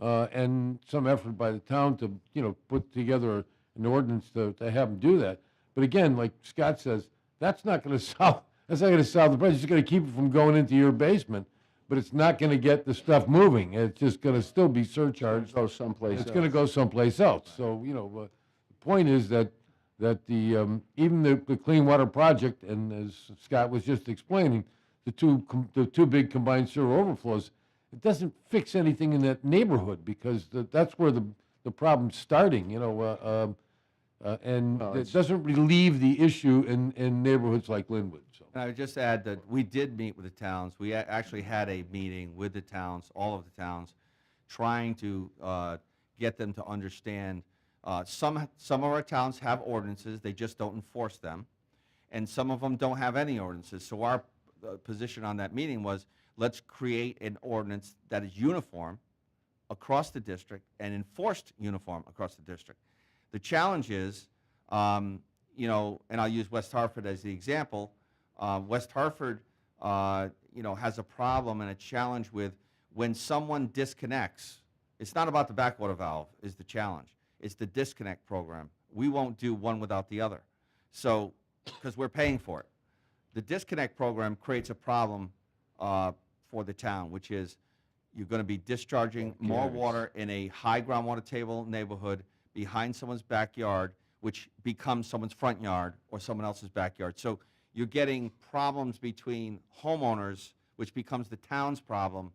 and some effort by the town to, put together an ordinance to have them do that. But again, like Scott says, that's not going to solve the problem. It's going to keep it from going into your basement, but it's not going to get the stuff moving. It's just going to still be surcharged. Go someplace else. It's going to go someplace else. So, the point is that even the Clean Water Project, and as Scott was just explaining, the two big combined sewer overflows, it doesn't fix anything in that neighborhood, because that's where the problem's starting. And Well, it it's- doesn't relieve the issue in neighborhoods like Linwood, so. And I would just add that we did meet with the towns. We actually had a meeting with the towns, all of the towns, trying to get them to understand. Some of our towns have ordinances, they just don't enforce them. And some of them don't have any ordinances. So our position on that meeting was, let's create an ordinance that is uniform across the district and enforced uniform across the district. The challenge is, you know, and I'll use West Hartford as the example. West Hartford, you know, has a problem and a challenge with when someone disconnects. It's not about the backwater valve is the challenge. It's the disconnect program. We won't do one without the other. So, because we're paying for it. The disconnect program creates a problem for the town, which is you're going to be discharging more Carries. water in a high groundwater table neighborhood behind someone's backyard, which becomes someone's front yard or someone else's backyard. So you're getting problems between homeowners, which becomes the town's problem.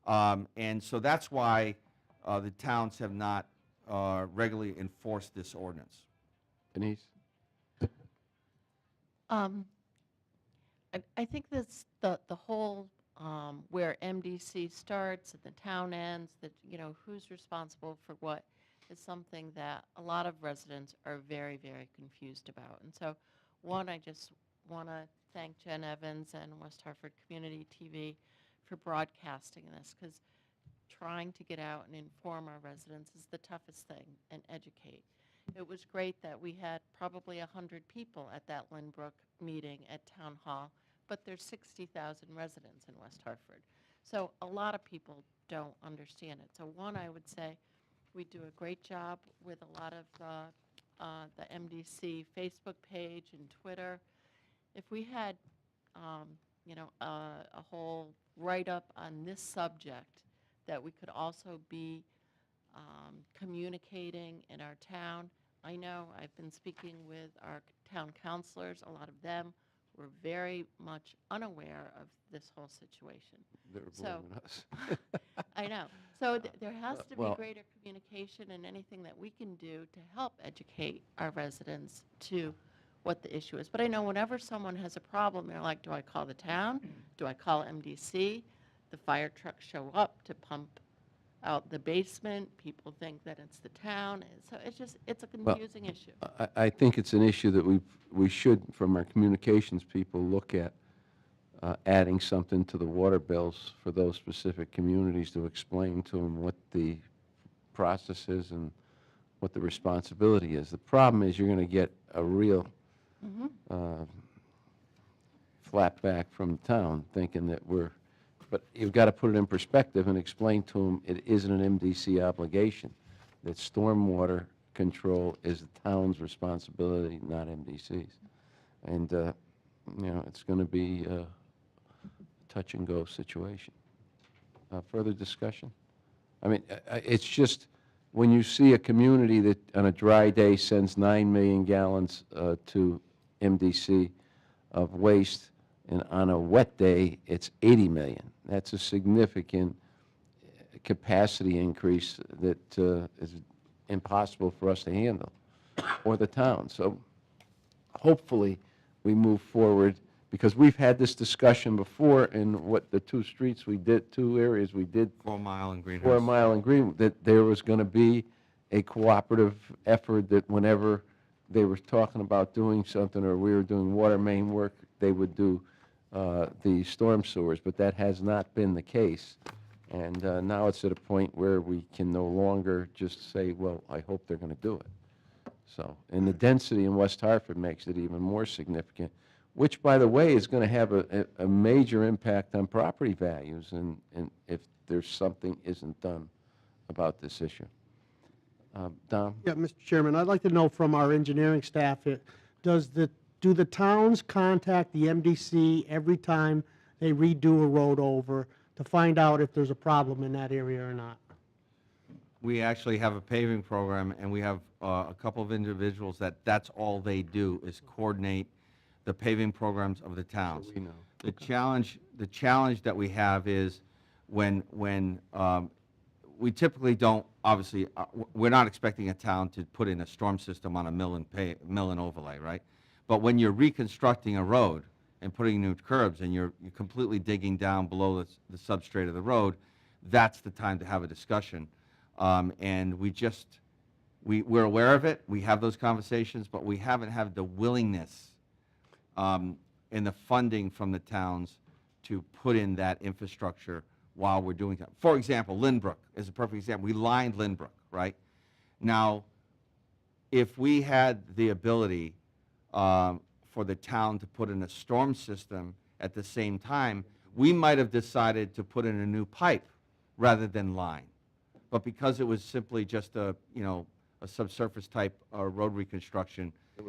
And so that's why the towns have not regularly enforced this ordinance. Denise? I think this, the whole, where MDC starts and the town ends, that, you know, who's responsible for what, is something that a lot of residents are very, very confused about. And so, one, I just want to thank Jen Evans and West Hartford Community TV for broadcasting this, because trying to get out and inform our residents is the toughest thing, and educate. It was great that we had probably 100 people at that Lynbrook meeting at Town Hall, but there's 60,000 residents in West Hartford. So a lot of people don't understand it. So one, I would say we do a great job with a lot of the MDC Facebook page and Twitter. If we had, you know, a whole write-up on this subject that we could also be communicating in our town. I know I've been speaking with our town councilors. A lot of them were very much unaware of this whole situation. They're So- blaming us. I know. So there has to be well- greater communication and anything that we can do to help educate our residents to what the issue is. But I know whenever someone has a problem, they're like, do I call the town? Do I call MDC? The fire trucks show up to pump out the basement. People think that it's the town. And so it's a confusing issue. I think it's an issue that we should, from our communications people, look at adding something to the water bills for those specific communities to explain to them what the process is and what the responsibility is. The problem is you're going to get a real flat back from the town thinking that but you've got to put it in perspective and explain to them it isn't an MDC obligation, that stormwater control is the town's responsibility, not MDC's. And, you know, it's going to be a touch-and-go situation. Further discussion? I mean, it's just, when you see a community that on a dry day sends 9 million gallons to MDC of waste, and on a wet day, it's 80 million. That's a significant capacity increase that is impossible for us to handle, or the town. So hopefully, we move forward, because we've had this discussion before in what the two areas we did 4 Mile and Greenhouse. 4 Mile and Green, that there was going to be a cooperative effort that whenever they were talking about doing something or we were doing water main work, they would do the storm sewers, but that has not been the case. And now it's at a point where we can no longer just say, well, I hope they're going to do it. So, and the density in West Hartford makes it even more significant, which, by the way, is going to have a major impact on property values and if there's something isn't done about this issue. Dom? Yeah, Mr. Chairman, I'd like to know from our engineering staff, do the towns contact the MDC every time they redo a road over to find out if there's a problem in that area or not? We actually have a paving program, and we have a couple of individuals that's all they do is coordinate the paving programs of the towns. So we know. The challenge that we have is when we typically don't, obviously, we're not expecting a town to put in a storm system on a mill and overlay, right? But when you're reconstructing a road and putting new curbs and you're completely digging down below the substrate of the road, that's the time to have a discussion. And we're aware of it, we have those conversations, but we haven't had the willingness and the funding from the towns to put in that infrastructure while we're doing that. For example, Lynbrook is a perfect example. We lined Lynbrook, right? Now, if we had the ability for the town to put in a storm system at the same time, we might have decided to put in a new pipe rather than line. But because it was simply just a subsurface type road reconstruction, it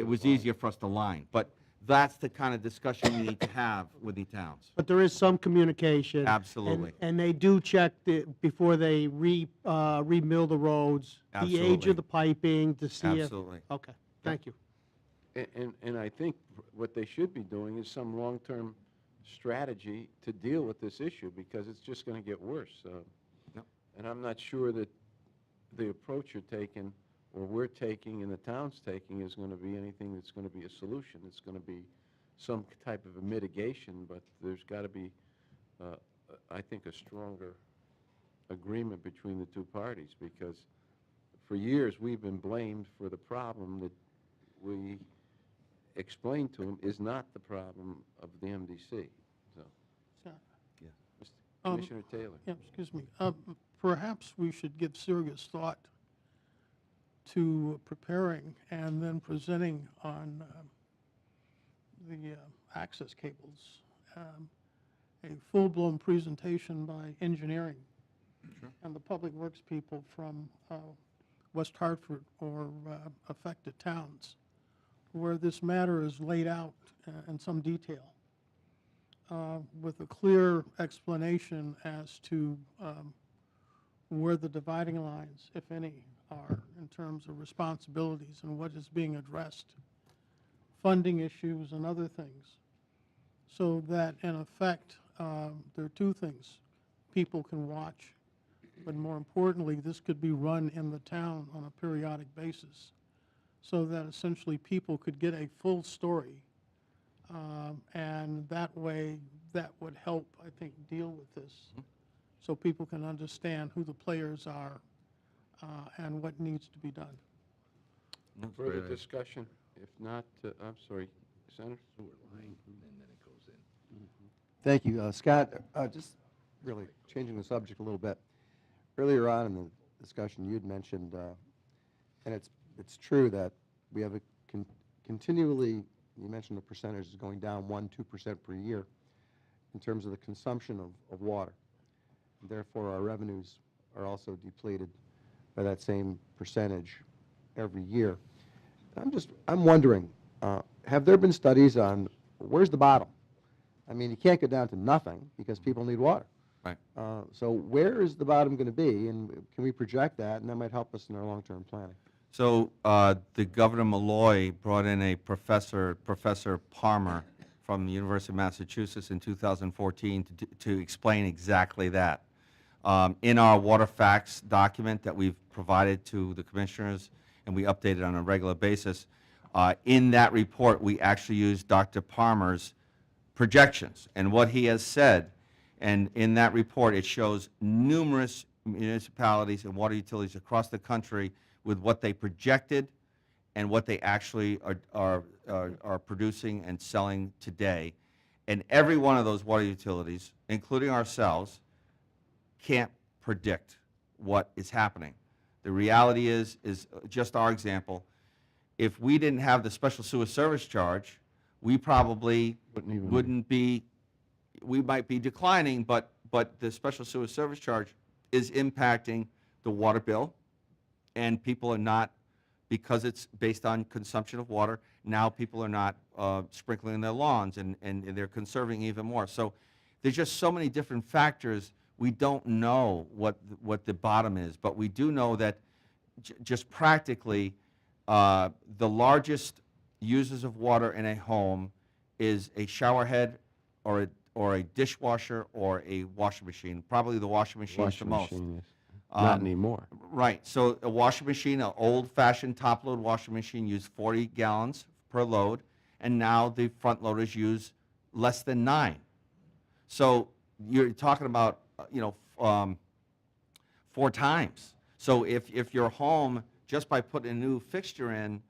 was easier for us to line. But that's the kind of discussion we need to have with the towns. But there is some communication. and- Absolutely. And they do check before they remill the roads, the age Absolutely. of the piping to see if. Absolutely. Okay, thank you. And I think what they should be doing is some long-term strategy to deal with this issue, because it's just going to get worse. Yep. And I'm not sure that the approach you're taking, or we're taking, and the town's taking, is going to be anything that's going to be a solution. It's going to be some type of a mitigation, but there's got to be, I think, a stronger agreement between the two parties, because for years we've been blamed for the problem that we explained to them is not the problem of the MDC. So, Scott. Yeah. Commissioner Taylor. Yeah, excuse me. Perhaps we should give serious thought to preparing and then presenting on the access cables, a full-blown presentation by engineering and the public works people from West Hartford or affected towns, where this matter is laid out in some detail with a clear explanation as to where the dividing lines, if any, are in terms of responsibilities and what is being addressed, funding issues and other things, so that in effect there are two things people can watch, but more importantly, this could be run in the town on a periodic basis, so that essentially people could get a full story, and that way that would help, I think, deal with this, so people can understand who the players are and what needs to be done. That's a Further great idea. discussion? If not, I'm sorry, Senator? Thank you. Scott, just really changing the subject a little bit. Earlier on in the discussion, you'd mentioned, and it's true that we have a continually, you mentioned the percentage is going down 1-2% per year in terms of the consumption of water. Therefore, our revenues are also depleted by that same percentage every year. I'm wondering, have there been studies on where's the bottom? I mean, you can't go down to nothing because people need water. Right. So where is the bottom going to be, and can we project that, and that might help us in our long-term planning? So the Governor Malloy brought in a Professor Palmer from the University of Massachusetts in 2014 to explain exactly that. In our water facts document that we've provided to the commissioners and we update it on a regular basis, in that report we actually used Dr. Palmer's projections and what he has said. And in that report it shows numerous municipalities and water utilities across the country with what they projected and what they actually are producing and selling today. And every one of those water utilities, including ourselves, can't predict what is happening. The reality is just our example, if we didn't have the special sewer service charge, we probably wouldn't be, we might be declining, but the special sewer service charge is impacting the water bill, and people are not, because it's based on consumption of water, now people are not sprinkling their lawns, and they're conserving even more. So there's just so many different factors. We don't know what the bottom is, but we do know that just practically the largest users of water in a home is a shower head or a dishwasher or a washing machine. Probably the washing machine is the most. Not anymore. Right, so a washing machine, an old-fashioned top-load washing machine used 40 gallons per load, and now the front loaders use less than 9. So you're talking about, 4 times. So if your home, just by putting a new fixture in,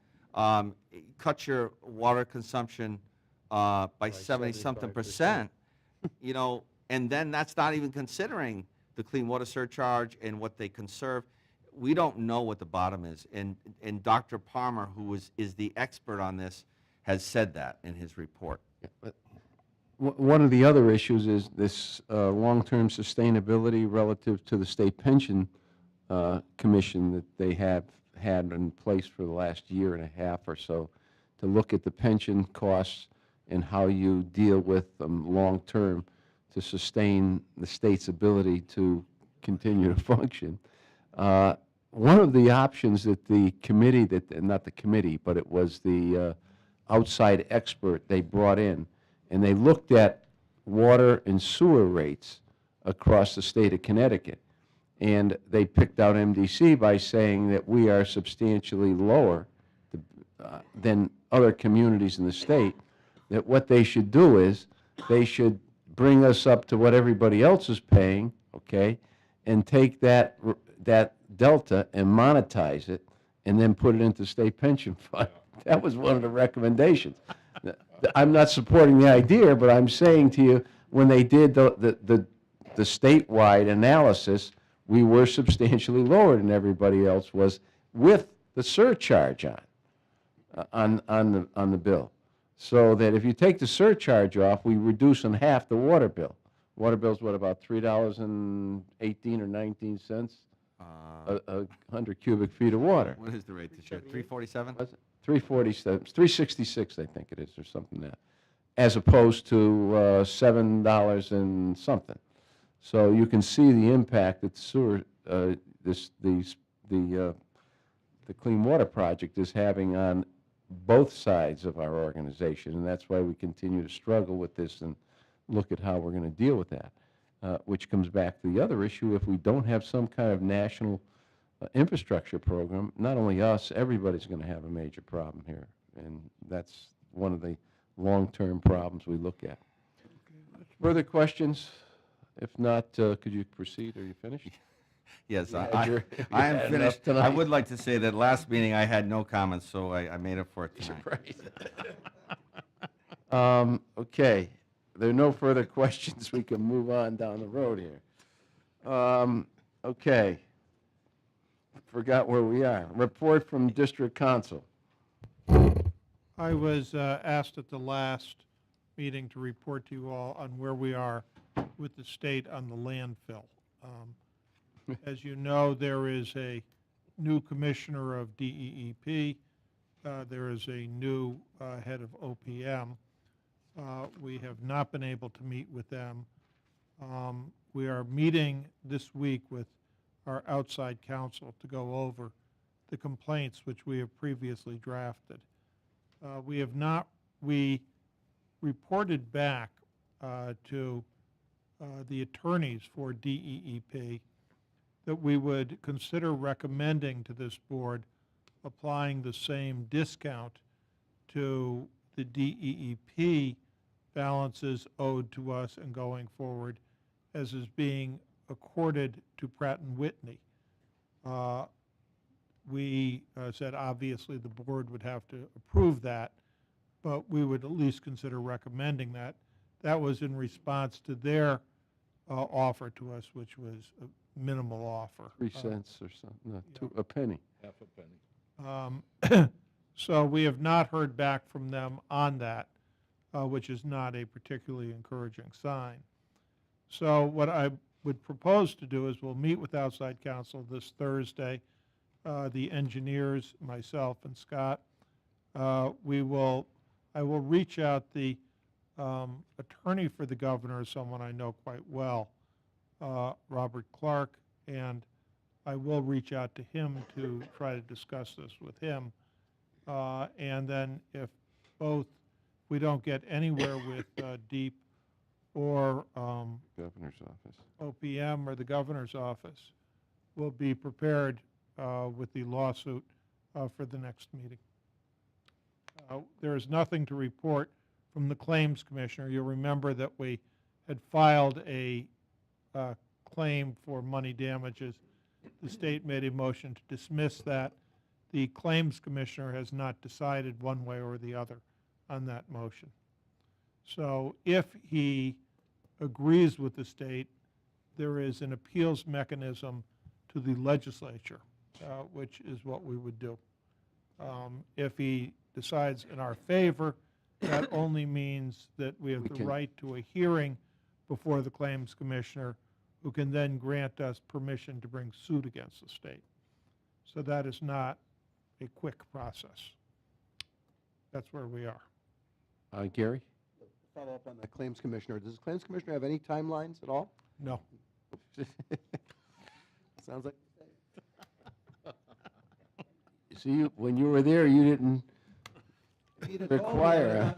cut your water consumption by 70-something percent, and then that's not even considering the clean water surcharge and what they conserve. We don't know what the bottom is. And Dr. Palmer, who is the expert on this, has said that in his report. One of the other issues is this long-term sustainability relative to the state pension commission that they have had in place for the last year and a half or so to look at the pension costs and how you deal with them long-term to sustain the state's ability to continue to function. One of the options that the committee, not the committee, but it was the outside expert they brought in, and they looked at water and sewer rates across the state of Connecticut. And they picked out MDC by saying that we are substantially lower than other communities in the state, that what they should do is they should bring us up to what everybody else is paying, okay, and take that delta and monetize it and then put it into state pension fund. That was one of the recommendations. I'm not supporting the idea, but I'm saying to you, when they did the statewide analysis, we were substantially lower than everybody else was with the surcharge on the bill. So that if you take the surcharge off, we reduce in half the water bill. Water bill's what, about $3.18 or 19 cents a 100 cubic feet of water. What is the rate this year? 347? 347, 366, I think it is, or something like that, as opposed to $7 and something. So you can see the impact that sewer, the Clean Water Project is having on both sides of our organization, and that's why we continue to struggle with this and look at how we're going to deal with that, which comes back to the other issue. If we don't have some kind of national infrastructure program, not only us, everybody's going to have a major problem here, and that's one of the long-term problems we look at. Further questions? If not, could you proceed? Are you finished? Yes, You I had your- you I am had finished. enough I tonight. would like to say that last meeting I had no comments, so I made up for it tonight. Okay, there are no further questions. We can move on down the road here. Okay. Forgot where we are. Report from District Council. I was asked at the last meeting to report to you all on where we are with the state on the landfill. As you know, there is a new commissioner of DEEP. There is a new head of OPM. We have not been able to meet with them. We are meeting this week with our outside counsel to go over the complaints which we have previously drafted. We reported back to the attorneys for DEEP that we would consider recommending to this board applying the same discount to the DEEP balances owed to us and going forward as is being accorded to Pratt & Whitney. We said obviously the board would have to approve that, but we would at least consider recommending that. That was in response to their offer to us, which was a minimal offer. 3 cents or something, no, a penny. Half a penny. So we have not heard back from them on that, which is not a particularly encouraging sign. So what I would propose to do is we'll meet with outside counsel this Thursday, the engineers, myself, and Scott. I will reach out. The attorney for the governor is someone I know quite well, Robert Clark, and I will reach out to him to try to discuss this with him. And then if we don't get anywhere with DEEP or Governor's office. OPM or the governor's office, will be prepared with the lawsuit for the next meeting. There is nothing to report from the Claims Commissioner. You'll remember that we had filed a claim for money damages. The state made a motion to dismiss that. The Claims Commissioner has not decided one way or the other on that motion. So if he agrees with the state, there is an appeals mechanism to the legislature, which is what we would do. If he decides in our favor, that only means that we have the right to a hearing before the Claims Commissioner, who can then grant us permission to bring suit against the state. So that is not a quick process. That's where we are. Gary? Follow up on the Claims Commissioner. Does the Claims Commissioner have any timelines at all? No. Sounds like. See, when you were there, you didn't require.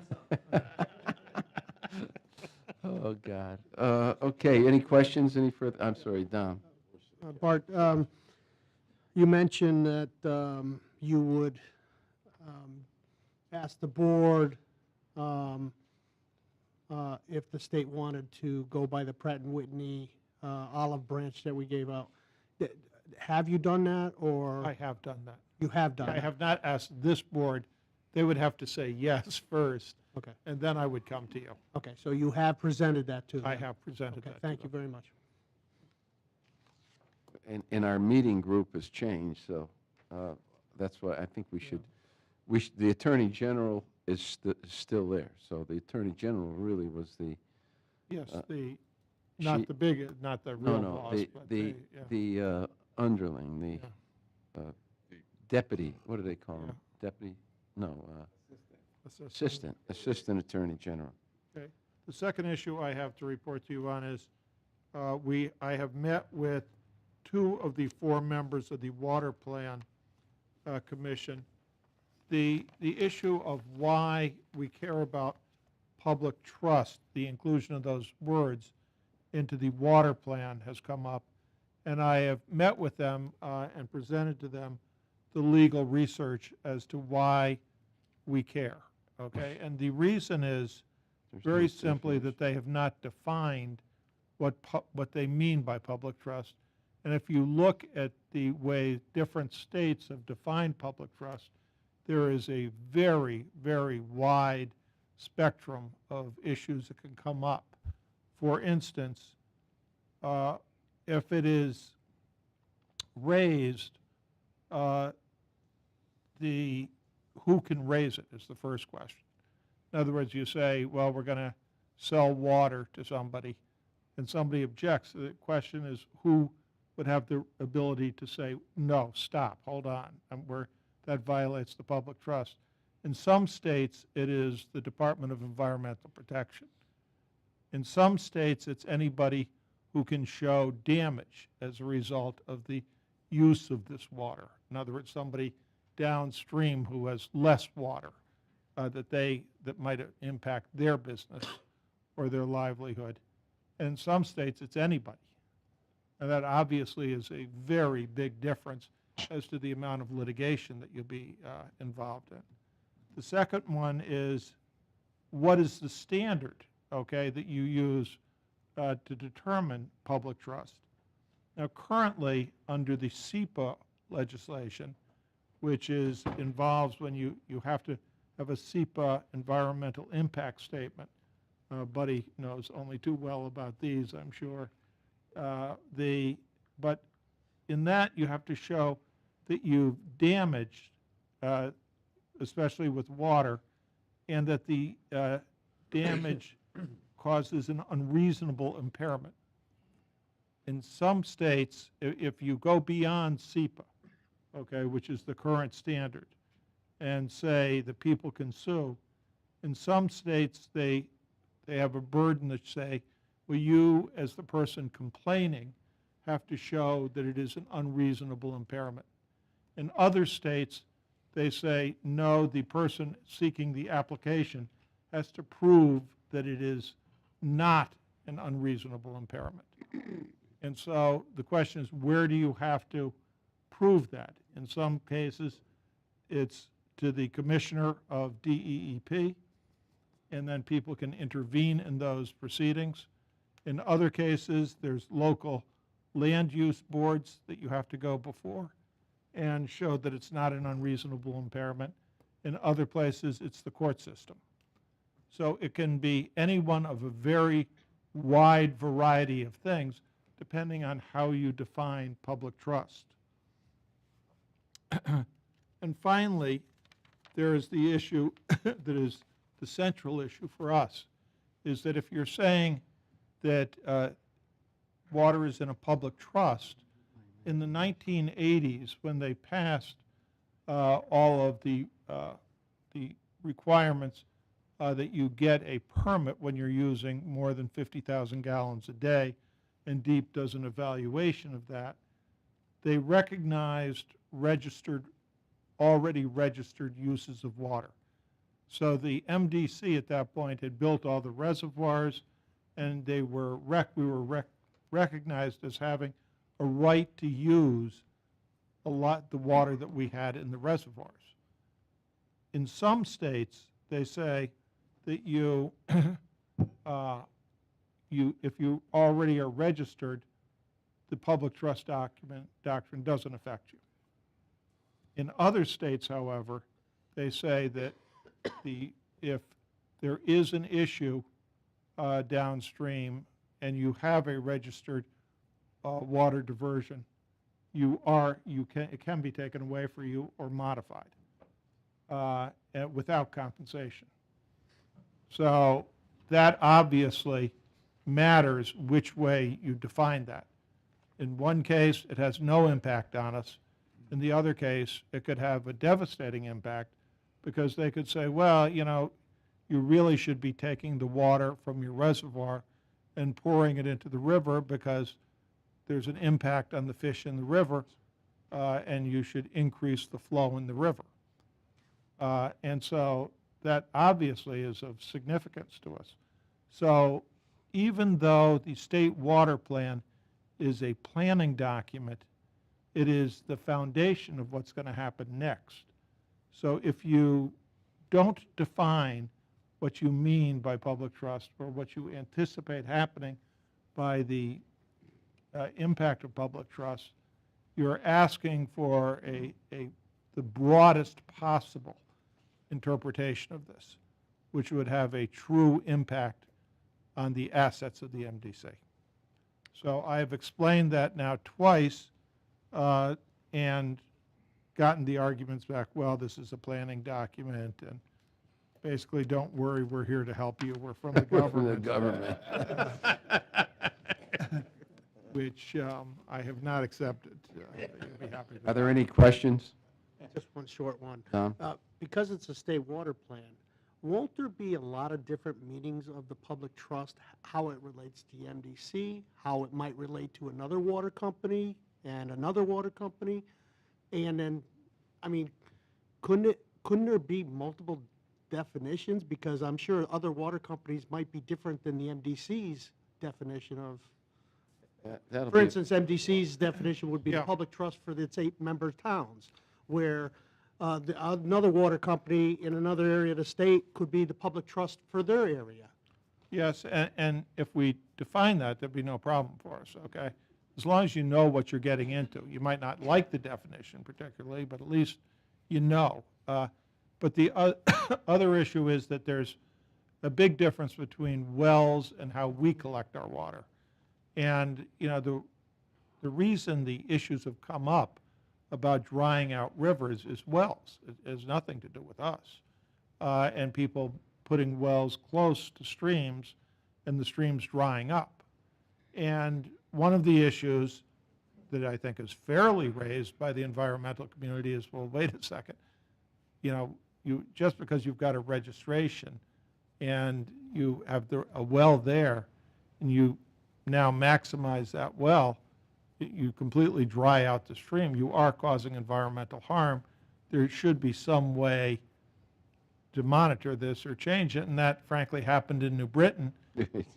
Oh, God. Okay, any questions, any further? I'm sorry, Don. Bart, you mentioned that you would ask the board if the state wanted to go by the Pratt & Whitney olive branch that we gave out. Have you done that, or? I have done that. You have done I that? have not asked this board. They would have to say yes first. Okay. And then I would come to you. Okay, so you have presented that to them? I have presented Okay, that to thank you them. very much. And our meeting group has changed, so that's why I think we should, the Attorney General is still there. So the Attorney General really was the. Yes, not the big, not the real No, boss, but the underling, the deputy, what do they call him? Deputy, no, Assistant Attorney General. Okay. The second issue I have to report to you on is I have met with 2 of the 4 members of the Water Plan Commission. The issue of why we care about public trust, the inclusion of those words into the water plan has come up, and I have met with them and presented to them the legal research as to why we care, okay? And the reason is very simply that they have not defined what they mean by public trust. And if you look at the way different states have defined public trust, there is a very, very wide spectrum of issues that can come up. For instance, if it is raised, who can raise it is the first question. In other words, you say, well, we're going to sell water to somebody, and somebody objects. The question is, who would have the ability to say, no, stop, hold on, that violates the public trust. In some states, it is the Department of Environmental Protection. In some states, it's anybody who can show damage as a result of the use of this water. In other words, somebody downstream who has less water that might impact their business or their livelihood. In some states, it's anybody. And that obviously is a very big difference as to the amount of litigation that you'll be involved in. The second one is, what is the standard, okay, that you use to determine public trust? Now, currently, under the SEPA legislation, which involves when you have to have a SEPA environmental impact statement. Buddy knows only too well about these, I'm sure. But in that, you have to show that you've damaged, especially with water, and that the damage causes an unreasonable impairment. In some states, if you go beyond SEPA, okay, which is the current standard, and say the people can sue, in some states they have a burden that say, well, you as the person complaining have to show that it is an unreasonable impairment. In other states, they say, no, the person seeking the application has to prove that it is not an unreasonable impairment. And so the question is, where do you have to prove that? In some cases, it's to the commissioner of DEEP, and then people can intervene in those proceedings. In other cases, there's local land use boards that you have to go before and show that it's not an unreasonable impairment. In other places, it's the court system. So it can be any one of a very wide variety of things, depending on how you define public trust. And finally, there is the issue that is the central issue for us, is that if you're saying that water is in a public trust, in the 1980s, when they passed all of the requirements that you get a permit when you're using more than 50,000 gallons a day, and DEEP does an evaluation of that, they recognized already registered uses of water. So the MDC at that point had built all the reservoirs, and we were recognized as having a right to use the water that we had in the reservoirs. In some states, they say that if you already are registered, the public trust doctrine doesn't affect you. In other states, however, they say that if there is an issue downstream and you have a registered water diversion, it can be taken away for you or modified without compensation. So that obviously matters which way you define that. In one case, it has no impact on us. In the other case, it could have a devastating impact, because they could say, well, you really should be taking the water from your reservoir and pouring it into the river, because there's an impact on the fish in the river, and you should increase the flow in the river. And so that obviously is of significance to us. So even though the state water plan is a planning document, it is the foundation of what's going to happen next. So if you don't define what you mean by public trust, or what you anticipate happening by the impact of public trust, you're asking for the broadest possible interpretation of this, which would have a true impact on the assets of the MDC. So I have explained that now twice and gotten the arguments back, well, this is a planning document, and basically, don't worry, we're here to help you. We're from the government. Which I have not accepted. You'll be happy to Are there any questions? Just one short one. Tom? Because it's a state water plan, won't there be a lot of different meanings of the public trust, how it relates to the MDC, how it might relate to another water company and another water company? And then, I mean, couldn't there be multiple definitions? Because I'm sure other water companies might be different than the MDC's definition of, for instance, MDC's definition would be the public trust for its 8-member towns, where another water company in another area of the state could be the public trust for their area. Yes, and if we define that, there'd be no problem for us, okay? As long as you know what you're getting into. You might not like the definition particularly, but at least you know. But the other issue is that there's a big difference between wells and how we collect our water. And, the reason the issues have come up about drying out rivers is wells. It has nothing to do with us. And people putting wells close to streams and the streams drying up. And one of the issues that I think is fairly raised by the environmental community is, well, wait a second, just because you've got a registration and you have a well there, and you now maximize that well, you completely dry out the stream, you are causing environmental harm. There should be some way to monitor this or change it, and that frankly happened in New Britain.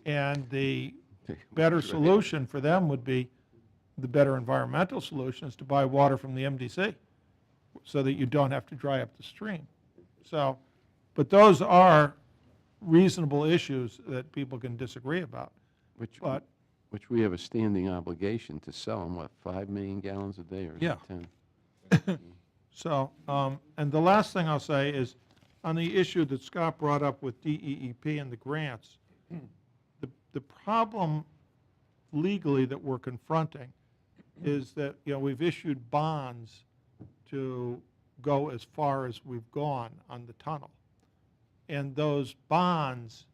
And the better Right. solution for them would be, the better environmental solution is to buy water from the MDC so that you don't have to dry up the stream. So, but those are reasonable issues that people can disagree about. Which, But, which we have a standing obligation to sell them, what, 5 million gallons a day or is it Yeah. 10? so, and the last thing I'll say is, on the issue that Scott brought up with DEEP and the grants, the problem legally that we're confronting is that, we've issued bonds to go as far as we've gone on the tunnel. And those bonds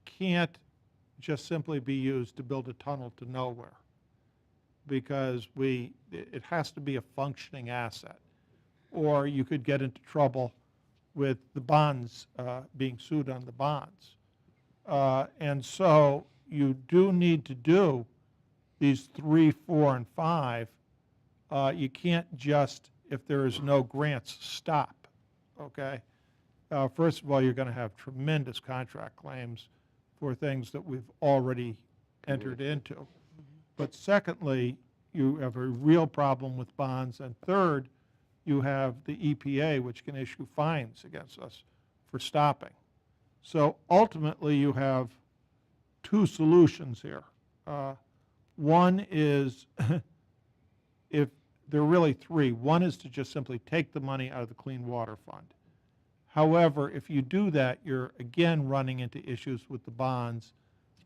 can't just simply be used to build a tunnel to nowhere, because it has to be a functioning asset, or you could get into trouble with the bonds, being sued on the bonds. And so you do need to do these 3, 4, and 5. You can't just, if there is no grants, stop, okay? First of all, you're going to have tremendous contract claims for things that we've already entered into. But secondly, you have a real problem with bonds. And third, you have the EPA, which can issue fines against us for stopping. So ultimately, you have two solutions here. One is, if there are really three. One is to just simply take the money out of the Clean Water Fund. However, if you do that, you're again running into issues with the bonds,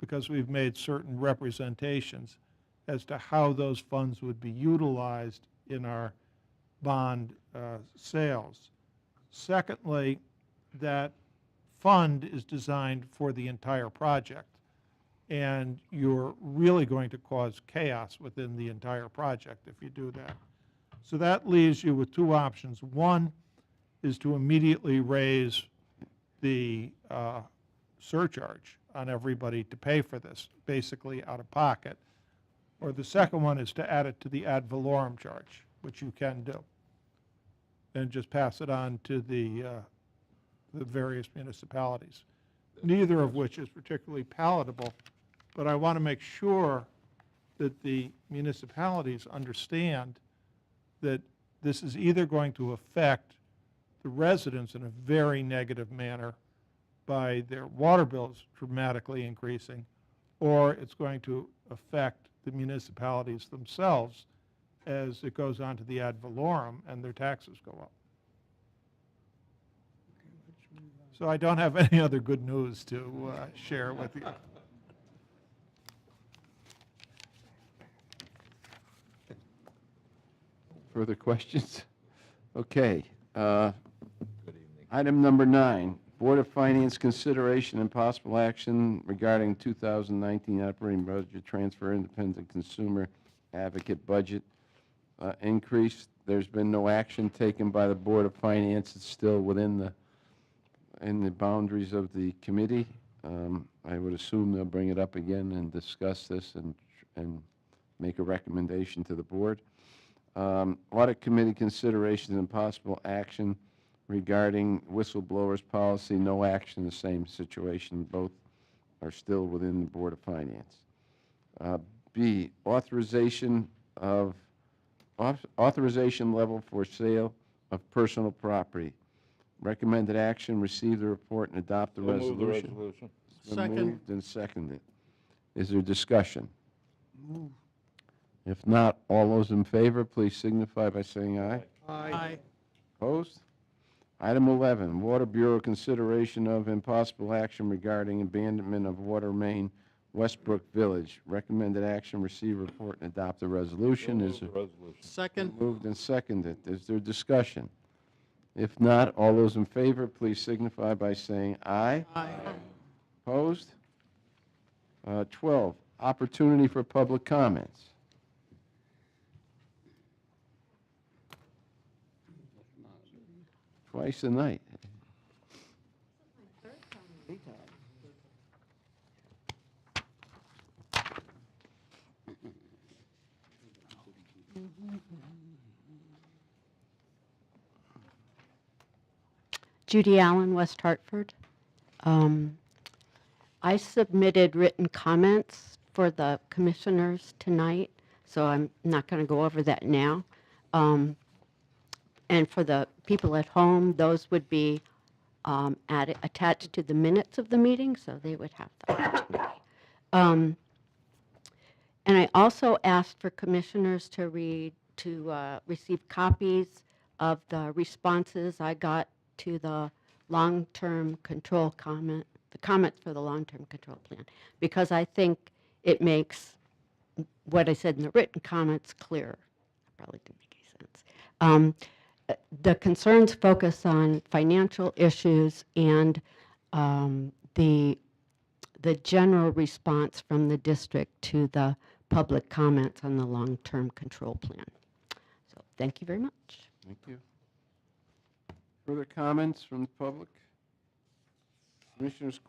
because we've made certain representations as to how those funds would be utilized in our bond sales. Secondly, that fund is designed for the entire project, and you're really going to cause chaos within the entire project if you do that. So that leaves you with two options. One is to immediately raise the surcharge on everybody to pay for this, basically out of pocket. Or the second one is to add it to the ad valorem charge, which you can do, and just pass it on to the various municipalities, neither of which is particularly palatable. But I want to make sure that the municipalities understand that this is either going to affect the residents in a very negative manner by their water bills dramatically increasing, or it's going to affect the municipalities themselves as it goes on to the ad valorem and their taxes go up. So I don't have any other good news to share with you. Further questions? Okay. Item number 9, Board of Finance consideration and possible action regarding 2019 operating budget transfer, independent consumer advocate budget increase. There's been no action taken by the Board of Finance. It's still within the boundaries of the committee. I would assume they'll bring it up again and discuss this and make a recommendation to the board. Audit committee considerations and possible action regarding whistleblowers policy. No action, the same situation. Both are still within the Board of Finance. B, authorization level for sale of personal property. Recommended action, receive the report and adopt the resolution. Move the resolution. It's been Second. moved and seconded. Is there discussion? If not, all those in favor, please signify by saying aye. Aye. Opposed? Item 11, Water Bureau consideration of impossible action regarding abandonment of water main, Westbrook Village. Recommended action, receive report and adopt the resolution. Is there Second. moved and seconded? Is there discussion? If not, all those in favor, please signify by saying aye. Aye. Opposed? 12, opportunity for public comments. Twice a night. Judy Allen, West Hartford. I submitted written comments for the commissioners tonight, so I'm not going to go over that now. And for the people at home, those would be attached to the minutes of the meeting, so they would have the opportunity. And I also asked for commissioners to receive copies of the responses I got to the long-term control the comments for the long-term control plan, because I think it makes what I said in the written comments clearer. Probably didn't make any sense. The concerns focus on financial issues and the general response from the district to the public comments on the long-term control plan. So thank you very much. Thank you. Further comments from the public? Commissioners?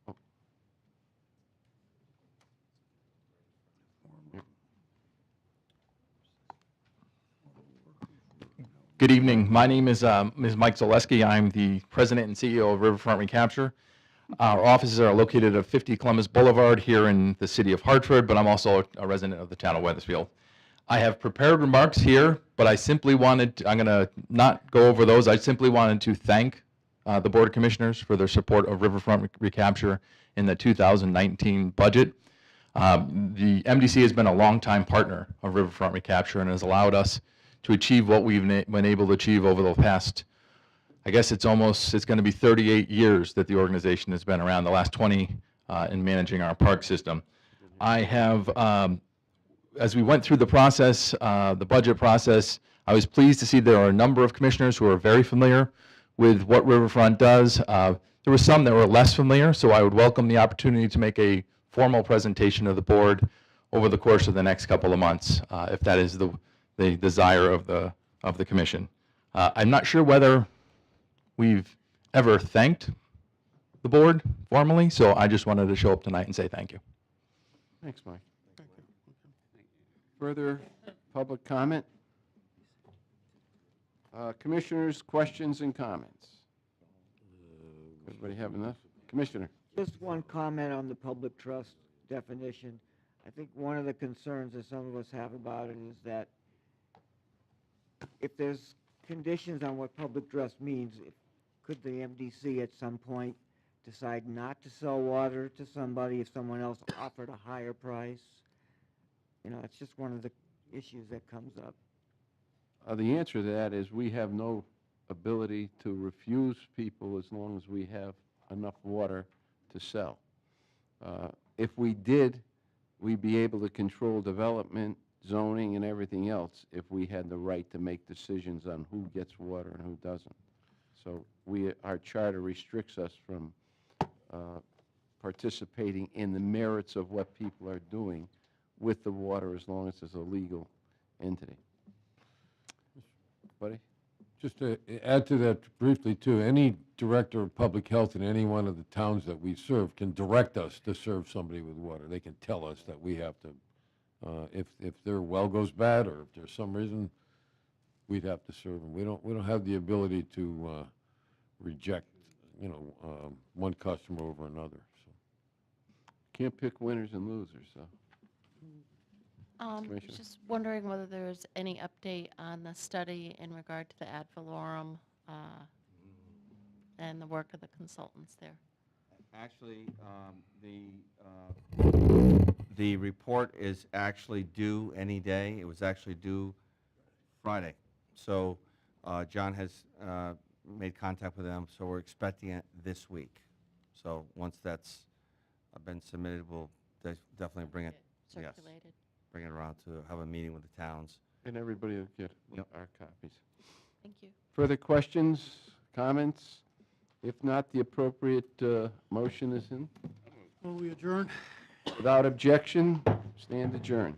Oh. Good evening. My name is Mike Zaleski. I'm the president and CEO of Riverfront Recapture. Our offices are located at 50 Columbus Boulevard here in the city of Hartford, but I'm also a resident of the town of Weathersfield. I have prepared remarks here, but I simply wanted to, I'm going to not go over those. I simply wanted to thank the Board of Commissioners for their support of Riverfront Recapture in the 2019 budget. The MDC has been a longtime partner of Riverfront Recapture and has allowed us to achieve what we've been able to achieve over the past, I guess it's going to be 38 years that the organization has been around, the last 20 in managing our park system. I have, as we went through the process, the budget process, I was pleased to see there are a number of commissioners who are very familiar with what Riverfront does. There were some that were less familiar, so I would welcome the opportunity to make a formal presentation of the board over the course of the next couple of months, if that is the desire of the commission. I'm not sure whether we've ever thanked the board formally, so I just wanted to show up tonight and say thank you. Thanks, Mike. Further public comment? Commissioners, questions and comments? Everybody have enough? Commissioner? Just one comment on the public trust definition. I think one of the concerns that some of us have about it is that if there's conditions on what public trust means, could the MDC at some point decide not to sell water to somebody if someone else offered a higher price? You know, it's just one of the issues that comes up. The answer to that is we have no ability to refuse people as long as we have enough water to sell. If we did, we'd be able to control development, zoning, and everything else if we had the right to make decisions on who gets water and who doesn't. So our charter restricts us from participating in the merits of what people are doing with the water as long as it's a legal entity. Buddy? Just to add to that briefly, too, any director of public health in any one of the towns that we serve can direct us to serve somebody with water. They can tell us that we have to, if their well goes bad or if there's some reason, we'd have to serve them. We don't have the ability to reject, one customer over another. So. Can't pick winners and losers, so. Just wondering whether there's any update on the study in regard to the ad valorem and the work of the consultants there. Actually, the report is actually due any day. It was actually due Friday. So John has made contact with them, so we're expecting it this week. So once that's been submitted, we'll definitely bring it. Circulated. Yes, bring it around to have a meeting with the towns. And everybody will get our copies. Thank you. Further questions, comments? If not, the appropriate motion is in. Will we adjourn? Without objection, stand adjourned.